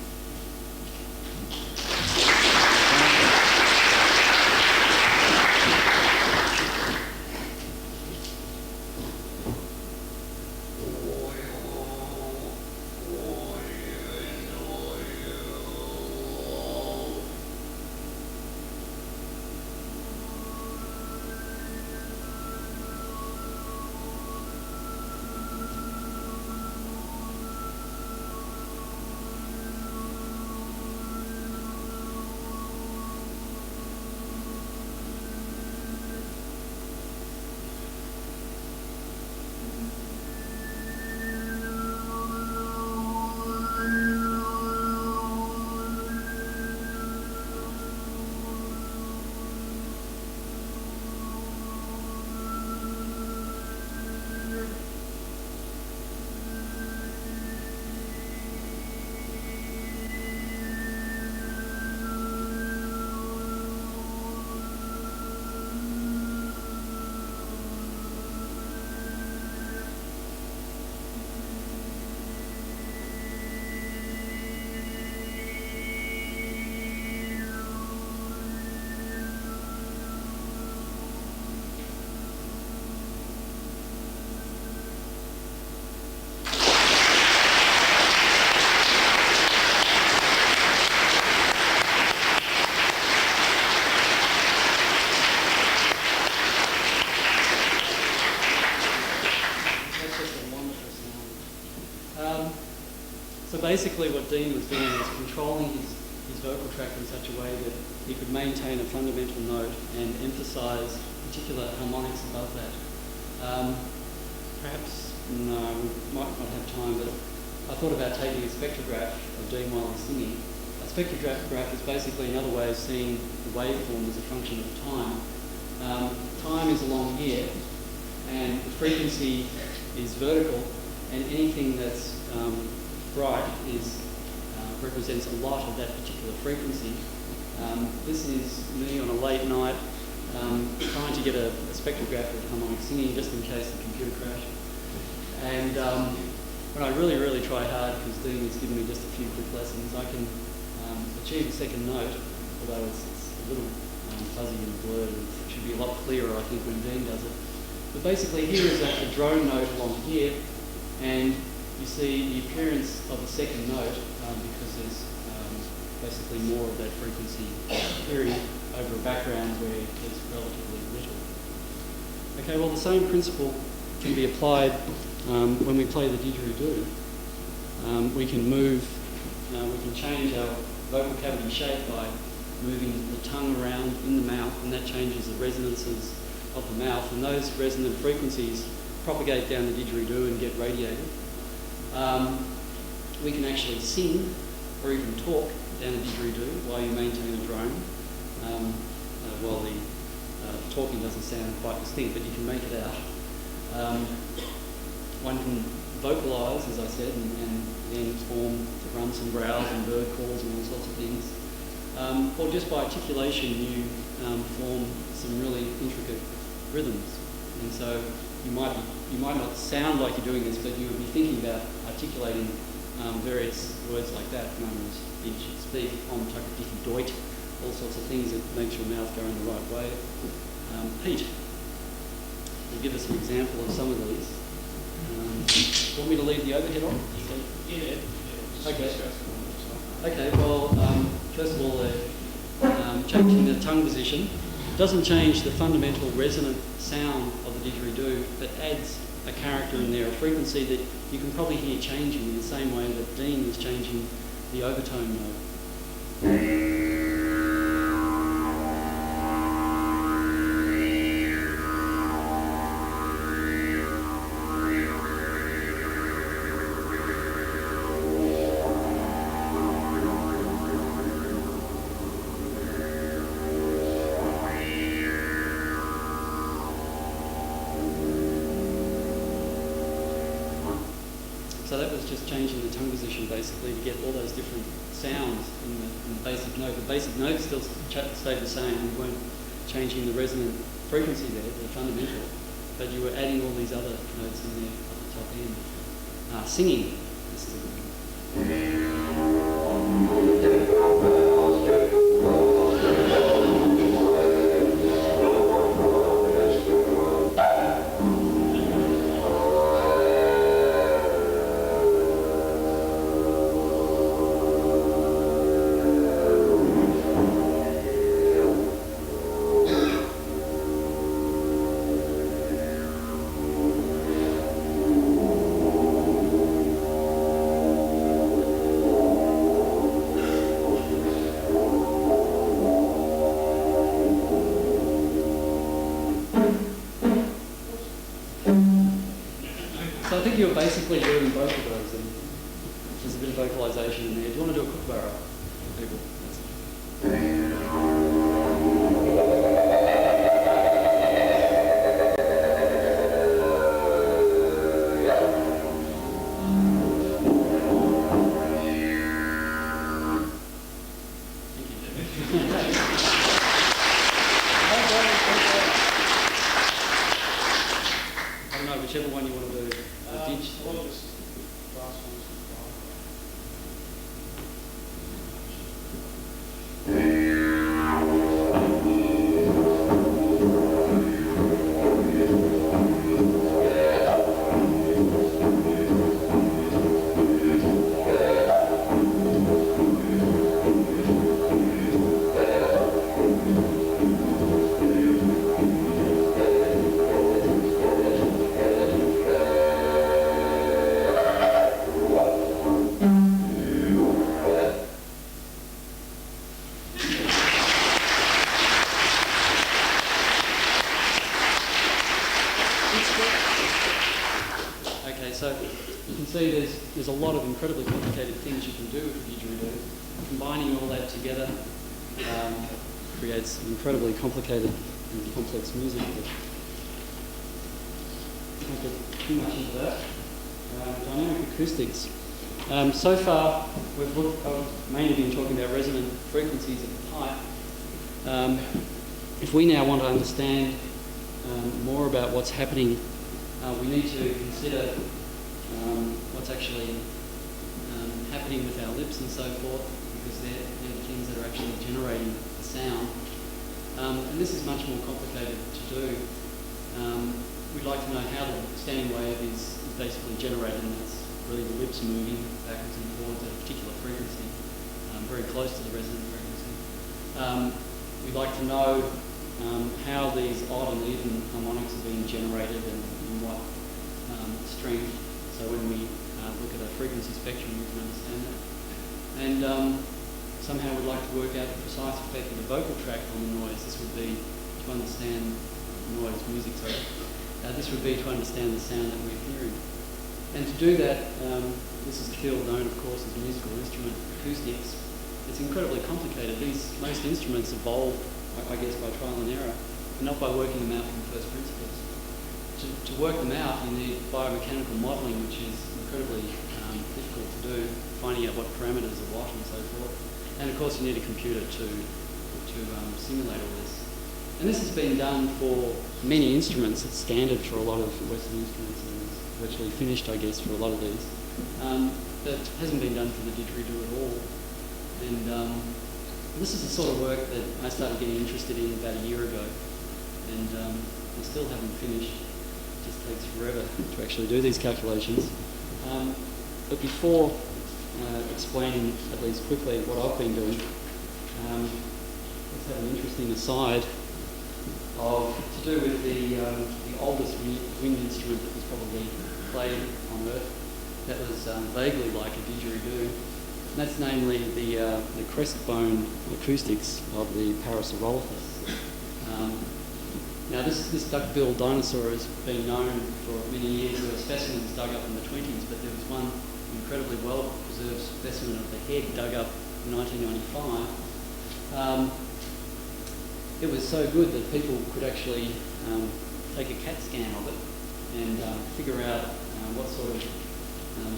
Basically what Dean was doing was controlling his vocal tract in such a way that he could maintain a fundamental note and emphasise particular harmonics above that. Perhaps, no, we might not have time, but I thought about taking a spectrograph of Dean while he's singing. A spectrograph is basically another way of seeing the waveform as a function of time. Time is along here, and the frequency is vertical, and anything that's bright represents a lot of that particular frequency. This is me on a late night trying to get a spectrograph of harmonic singing just in case the computer crashed. And when I really, really try hard, because Dean has given me just a few quick lessons, I can achieve a second note, although it's a little fuzzy and blurred, and it should be a lot clearer, I think, when Dean does it. But basically here is a drone note along here, and you see the appearance of the second note because there's basically more of that frequency appearing over a background where there's relatively little. Okay, well the same principle can be applied when we play the didgeridoo. We can move, we can change our vocal cavity shape by moving the tongue around in the mouth, and that changes the resonances of the mouth, and those resonant frequencies propagate down the didgeridoo and get radiated. We can actually sing or even talk down a didgeridoo while you maintain a drone, while the talking doesn't sound quite distinct, but you can make it out. One can vocalise, as I said, and then form grunts and growls and bird calls and all sorts of things. Or just by articulation, you form some really intricate rhythms. And so you might not sound like you're doing this, but you would be thinking about articulating various words like that, known as speech, om tak dik doit, all sorts of things that makes your mouth go in the right way. Heat. We'll give us an example of some of these. Want me to leave the overhead on? Yeah. Okay. Okay, well, first of all, changing the tongue position doesn't change the fundamental resonant sound of the didgeridoo, but adds a character in there, a frequency that you can probably hear changing in the same way that Dean was changing the overtone note. So that was just changing the tongue position basically to get all those different sounds in the basic note. The basic note still stayed the same. You weren't changing the resonant frequency there, the fundamental, but you were adding all these other notes in there at the top end. Singing. This is a good one. So I think you're basically doing both of those, and there's a bit of vocalisation in there. Do you want to do a kookaburra, people? I don't know, whichever one you want to do. Okay, so you can see there's a lot of incredibly complicated things you can do with the didgeridoo. Combining all that together creates incredibly complicated and complex music. But I won't get too much into that. Dynamic acoustics. So far, I've mainly been talking about resonant frequencies of the pipe. If we now want to understand more about what's happening, we need to consider what's actually happening with our lips and so forth, because they're the things that are actually generating the sound. And this is much more complicated to do. We'd like to know how the standing wave is basically generated, and that's really the lips moving backwards and forwards at a particular frequency, very close to the resonant frequency. We'd like to know how these odd and even harmonics are being generated and in what strength. So when we look at a frequency spectrum, we can understand that. And somehow we'd like to work out the precise effect of the vocal tract on the noise. This would be to understand noise, music, sorry. This would be to understand the sound that we're hearing. And to do that, this is still known, of course, as musical instrument acoustics. It's incredibly complicated. Most instruments evolve, I guess, by trial and error, and not by working them out from first principles. To work them out, you need biomechanical modelling, which is incredibly difficult to do, finding out what parameters are what and so forth. And of course, you need a computer to simulate all this. And this has been done for many instruments. It's standard for a lot of Western instruments, and it's virtually finished, I guess, for a lot of these. That hasn't been done for the didgeridoo at all. And This is the sort of work that I started getting interested in about a year ago, and I still haven't finished. It just takes forever to actually do these calculations. But before explaining, at least quickly, what I've been doing, let's have an interesting aside to do with the oldest wind instrument that was probably played on Earth that was vaguely like a didgeridoo. And that's namely the crest bone acoustics of the Parasaurolophus. Now this duck-billed dinosaur has been known for many years. There were specimens dug up in the 20s, but there was one incredibly well-preserved specimen of the head dug up in 1995. It was so good that people could actually take a CAT scan of it and figure out what sort of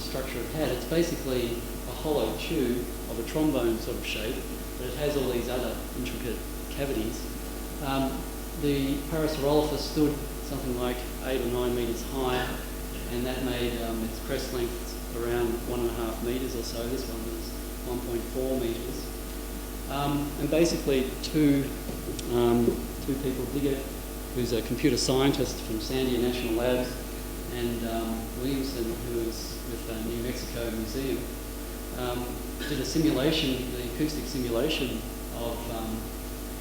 structure it had. It's basically a hollow tube of a trombone sort of shape, but it has all these other intricate cavities. The Parasaurolophus stood something like 8 or 9 metres high, and that made its crest length around 1.5 metres or so. This one was 1.4 metres. And basically two people, Diggett, who's a computer scientist from Sandia National Labs, and Williamson, who is with the New Mexico Museum, did a simulation, the acoustic simulation of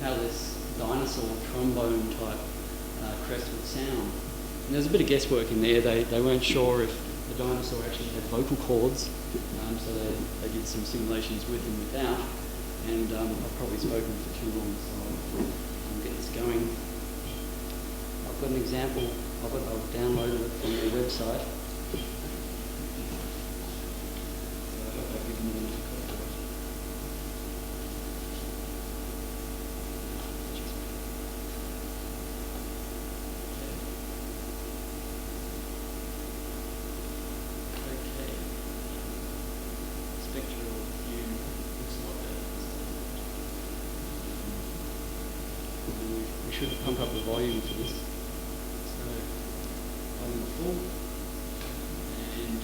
how this dinosaur trombone type crest would sound. And there's a bit of guesswork in there. They weren't sure if the dinosaur actually had vocal cords, so they did some simulations with and without. And I've probably spoken for too long, so I'll get this going. I've got an example of it. I've downloaded it from their website. So I hope I've given you enough copy of it. Okay. Spectral view looks like that. We should pump up the volume for this. So, volume full, and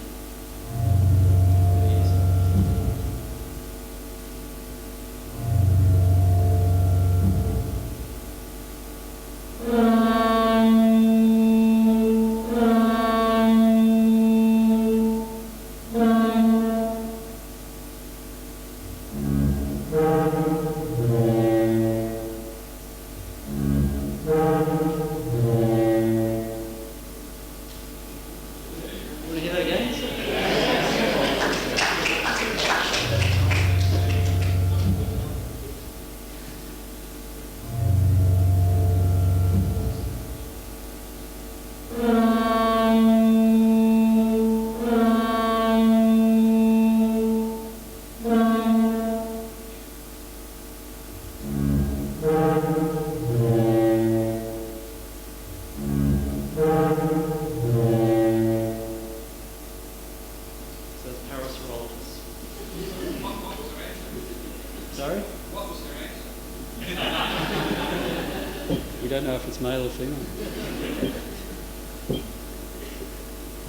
don't know if it's male or female.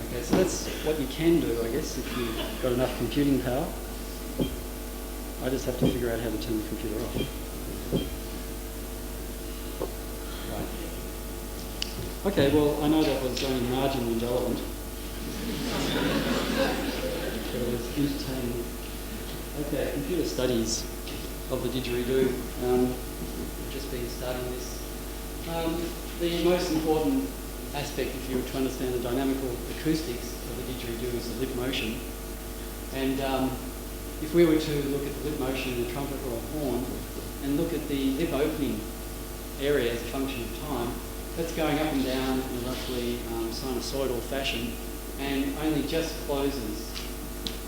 Okay, so that's what you can do, I guess, if you've got enough computing power. I just have to figure out how to turn the computer off. Right. Okay, well, I know that was only marginally relevant, but it was entertaining. Okay, computer studies of the didgeridoo. We've just been studying this. The most important aspect, if you were to understand the dynamical acoustics of the didgeridoo, is the lip motion. And if we were to look at the lip motion in a trumpet or a horn and look at the lip opening area as a function of time, that's going up and down in a roughly sinusoidal fashion and only just closes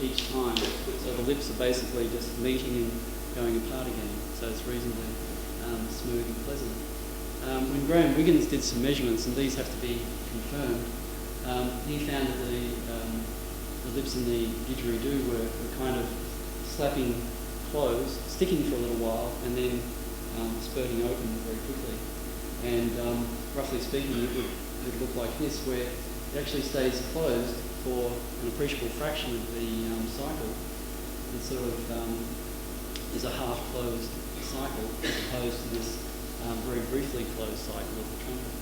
each time. So the lips are basically just meeting and going apart again. So it's reasonably smooth and pleasant. When Graham Wiggins did some measurements, and these have to be confirmed, he found that the lips in the didgeridoo were kind of slapping closed, sticking for a little while, and then spurting open very quickly. And roughly speaking, it would look like this, where it actually stays closed for an appreciable fraction of the cycle. It sort of is a half-closed cycle as opposed to this very briefly closed cycle of the trumpet.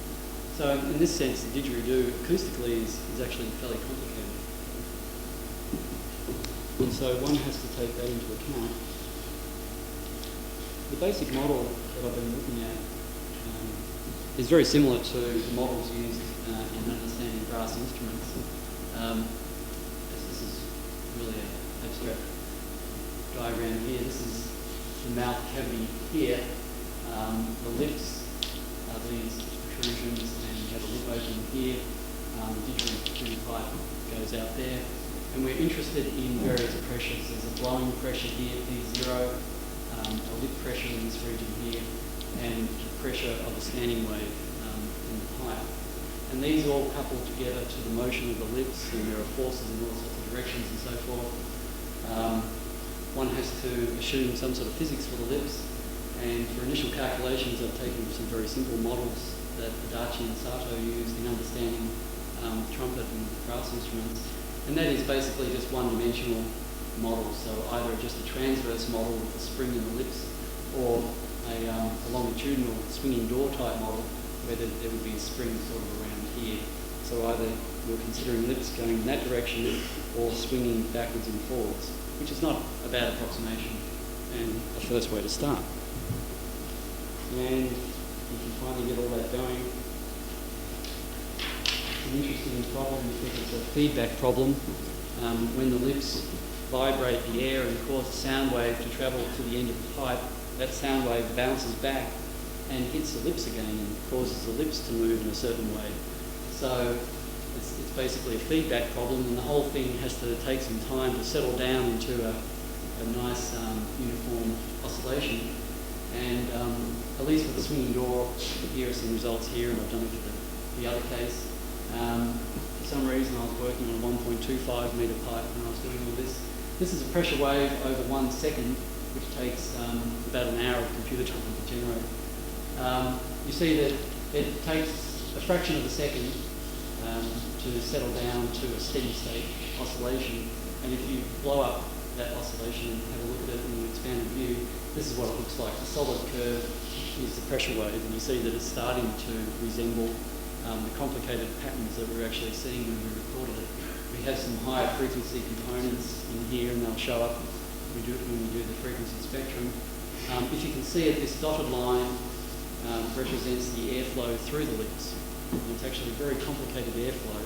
So in this sense, the didgeridoo acoustically is actually fairly complicated. And so one has to take that into account. The basic model that I've been looking at is very similar to the models used in understanding brass instruments. This is really an abstract diagram here. This is the mouth cavity here. The lips are these protrusions, and you have a lip opening here. The didgeridoo pipe goes out there. And we're interested in various pressures. There's a blowing pressure here, P0, a lip pressure in this region here, and the pressure of a standing wave in the pipe. And these all couple together to the motion of the lips, and there are forces in all sorts of directions and so forth. One has to assume some sort of physics for the lips, and for initial calculations I've taken some very simple models that Adachi and Sato used in understanding trumpet and brass instruments. And that is basically just one-dimensional model, so either just a transverse model with a spring in the lips, or a longitudinal swinging door type model where there would be a spring sort of around here. So either you're considering lips going in that direction or swinging backwards and forwards, which is not a bad approximation and a first way to start. And you can finally get all that going. An interesting problem because it's a feedback problem. When the lips vibrate the air and cause a sound wave to travel to the end of the pipe, that sound wave bounces back and hits the lips again and causes the lips to move in a certain way. So it's basically a feedback problem, and the whole thing has to take some time to settle down into a nice uniform oscillation. And at least for the swinging door, here are some results here, and I've done it for the other case. For some reason I was working on a 1.25 metre pipe when I was doing all this. This is a pressure wave over 1 second, which takes about an hour of computer time to generate. You see that it takes a fraction of a second to settle down to a steady state oscillation, and if you blow up that oscillation and have a look at it in an expanded view, this is what it looks like. The solid curve is the pressure wave, and you see that it's starting to resemble the complicated patterns that we're actually seeing when we recorded it. We have some higher frequency components in here, and they'll show up when we do the frequency spectrum. If you can see it, this dotted line represents the airflow through the lips. And it's actually a very complicated airflow,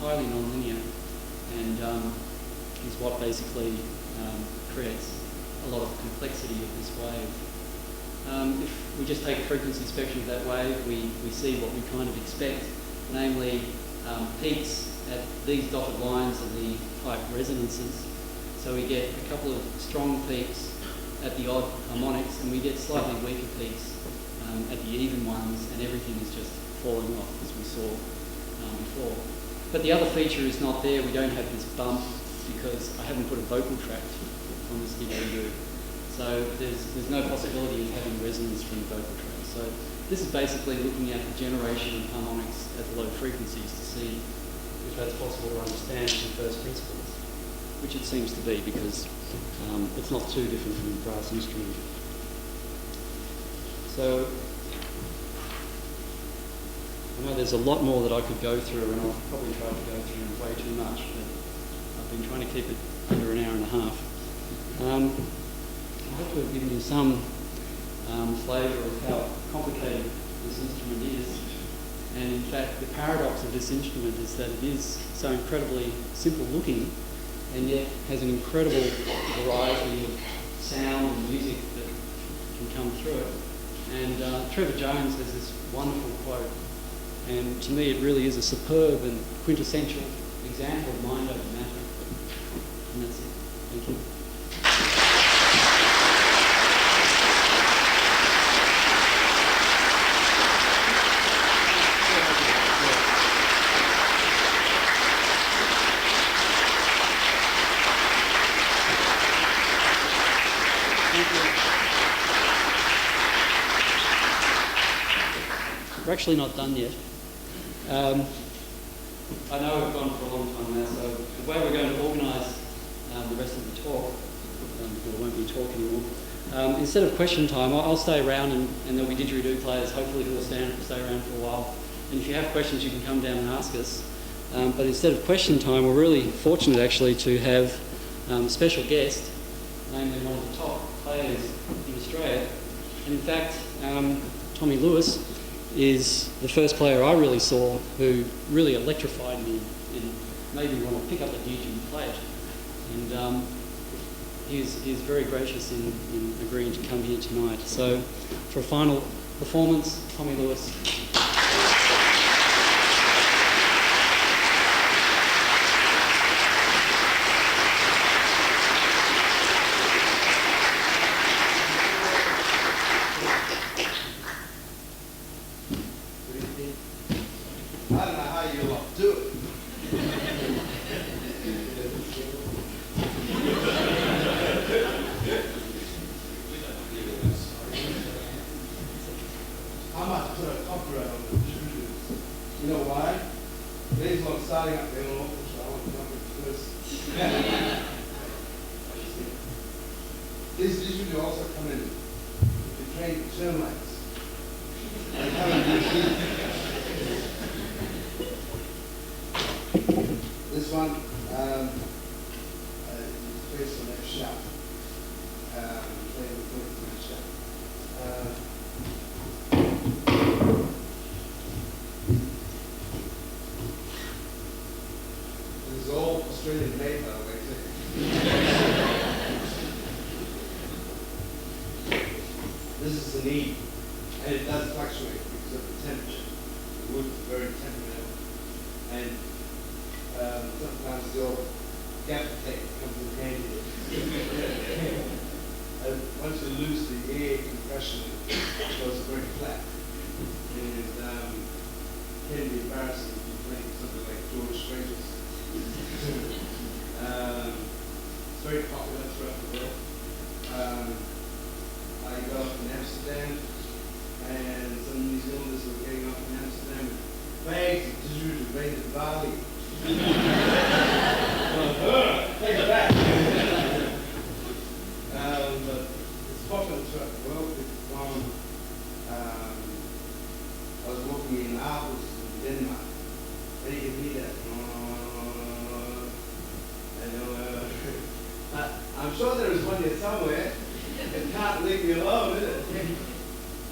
highly nonlinear, and is what basically creates a lot of complexity of this wave. If we just take a frequency spectrum of that wave, we see what we kind of expect, namely peaks at these dotted lines are the pipe resonances. So we get a couple of strong peaks at the odd harmonics, and we get slightly weaker peaks at the even ones, and everything is just falling off, as we saw before. But the other feature is not there. We don't have this bump because I haven't put a vocal tract on this didgeridoo. So there's no possibility of having resonance from the vocal tract. So this is basically looking at the generation of harmonics at the low frequencies to see if that's possible to understand from first principles, which it seems to be because it's not too different from a brass instrument. So I know there's a lot more that I could go through, and I've probably tried to go through way too much, but I've been trying to keep it under an hour and a half. I hope to have given you some flavour of how complicated this instrument is. And in fact, the paradox of this instrument is that it is so incredibly simple looking, and yet has an incredible variety of sound and music that can come through it. And Trevor Jones has this wonderful quote, and to me it really is a superb and quintessential example of mind over matter. And that's it. Thank you. We're actually not done yet. I know we've gone for a long time now, so the way we're going to organise the rest of the talk, because I won't be talking anymore, Instead of question time, I'll stay around and there'll be didgeridoo players, hopefully, who will stay around for a while. And if you have questions, you can come down and ask us. But instead of question time, we're really fortunate actually to have a special guest, namely one of the top players in Australia. And in fact, Tommy Lewis is the first player I really saw who really electrified me and made me want to pick up the didge and play it. And he's very gracious in agreeing to come here tonight. So for a final performance, Tommy Lewis. I don't know how you lot do it. I might put a copyright on the didgeridoos. You know why? These ones starting up their own orchestra, I want to come in first. These didgeridoo also come in with the trained termites. They come and do heat. This one is based on F sharp. Playing the chord of F sharp. This is all Australian made, by the way, too. This is an E, and it does fluctuate because of the temperature. The wood is very temperamental. And sometimes the old gap tape comes in handy. And once you lose the air compression, it goes very flat. And it can be embarrassing if you're playing something like George Strait's. It's very popular throughout the world. I got off in Amsterdam, and some New Zealanders were getting off in Amsterdam with bags of didgeridoo made of barley. Take it back. But it's popular throughout the world. I was walking in Aarhus in Denmark, and you can hear that. I'm sure there is one here somewhere. It can't leave me alone, is it?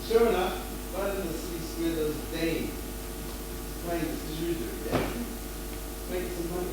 Sure enough, right in the city square, there's a Dane playing this didgeridoo. Yeah. Making some money.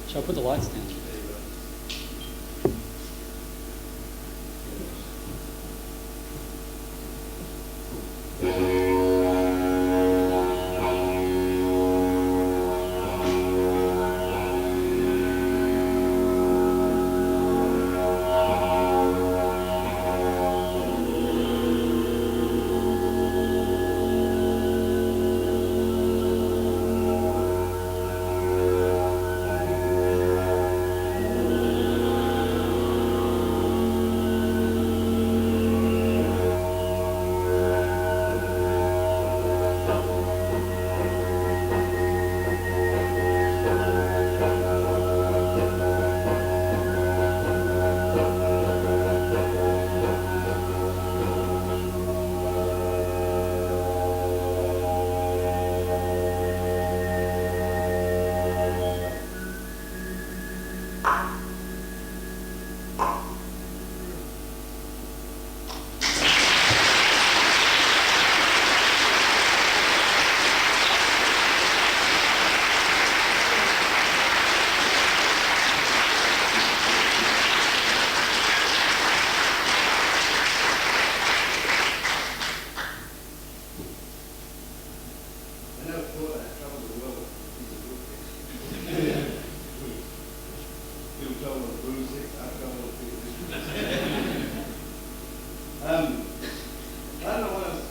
Shall I put the lights down?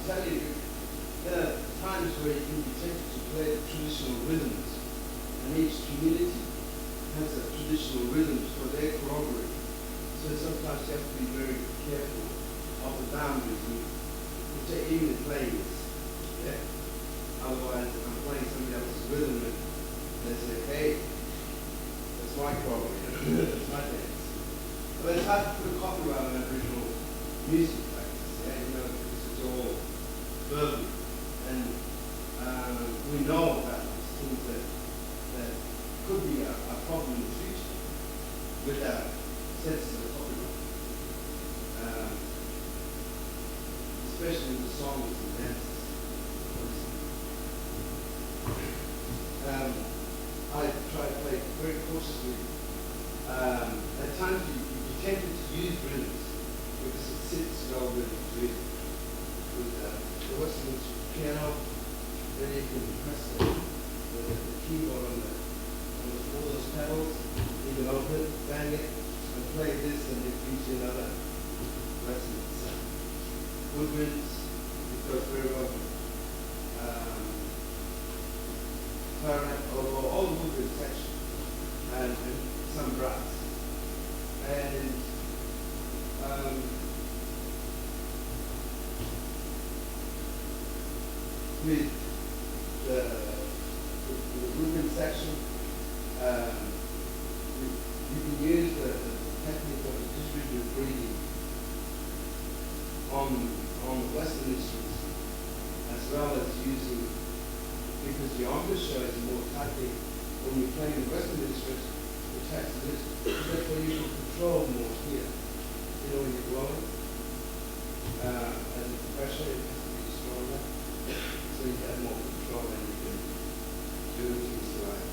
tell you, there are times where you can be tempted to play the traditional rhythms, and each community has a traditional rhythms for their corroborate. So sometimes you have to be very careful of the boundaries you even playing this. Yeah? Otherwise, I'm playing somebody else's rhythm and they say, hey, that's my corroborate, that's my dance. But it's hard to put a copyright on Aboriginal music practice, yeah? You know, because it's all verbal. And we know about these things that could be a problem in the future without senses of copyright. Especially with the songs and dances. I try to play very cautiously. At times you're tempted to use rhythms because it sits well with the Western piano. Then you can press the keyboard on all those pedals. You can open it, bang it, and play this, and it gives you another lesson. Woodwinds, it goes very well with clarinet, or all the woodwind section, and some brass. And with the woodwind section, you can use the technique of the Didjeridu breathing on the Western instruments, as well as using, because the orchestra is more tightly, when you're playing the Western instruments, the text is therefore you can control more here. You know, when you're blowing, as a professional, it has to be stronger, so you have more control and you can do things right.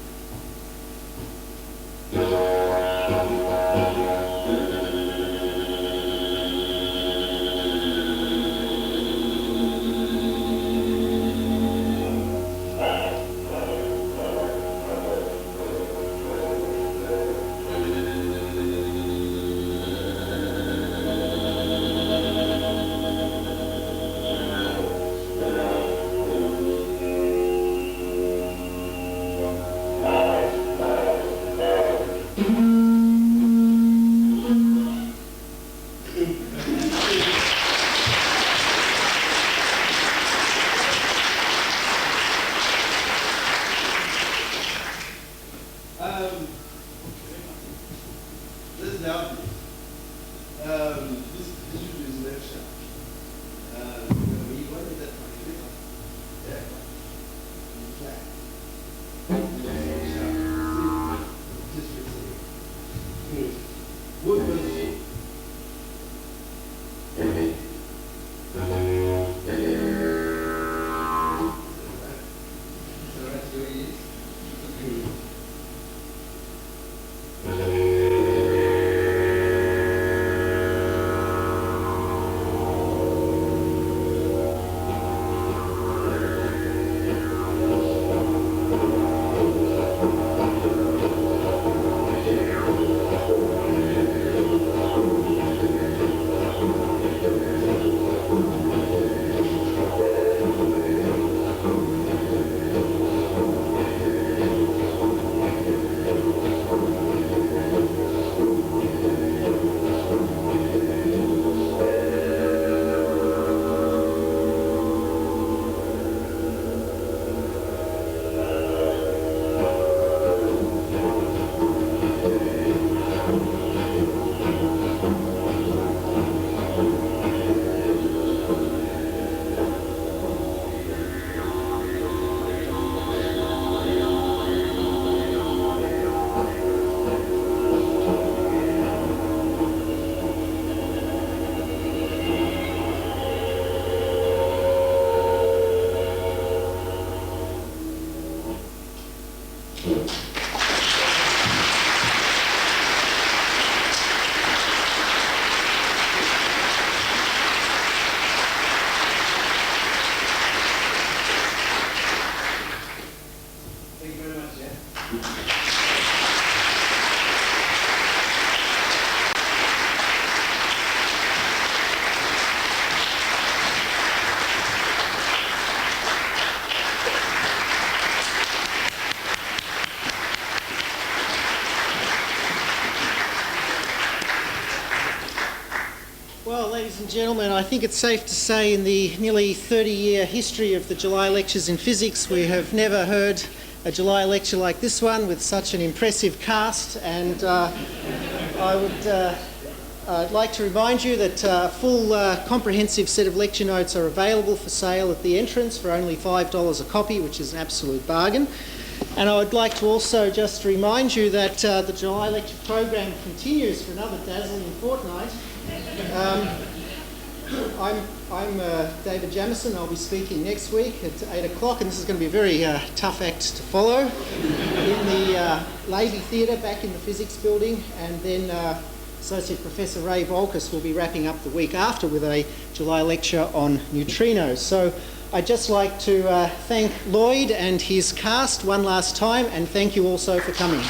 and gentlemen, I think it's safe to say in the nearly 30-year history of the July lectures in physics, we have never heard a July lecture like this one with such an impressive cast. And I'd like to remind you that a full comprehensive set of lecture notes are available for sale at the entrance for only $5 a copy, which is an absolute bargain. And I would like to also just remind you that the July lecture program continues for another dazzling fortnight. I'm David Jamieson. I'll be speaking next week at 8 o'clock, and this is going to be a very tough act to follow in the Levy Theatre back in the physics building, and then Associate Professor Ray Volkas will be wrapping up the week after with a July lecture on neutrinos. So I'd just like to thank Lloyd and his cast one last time, and thank you also for coming.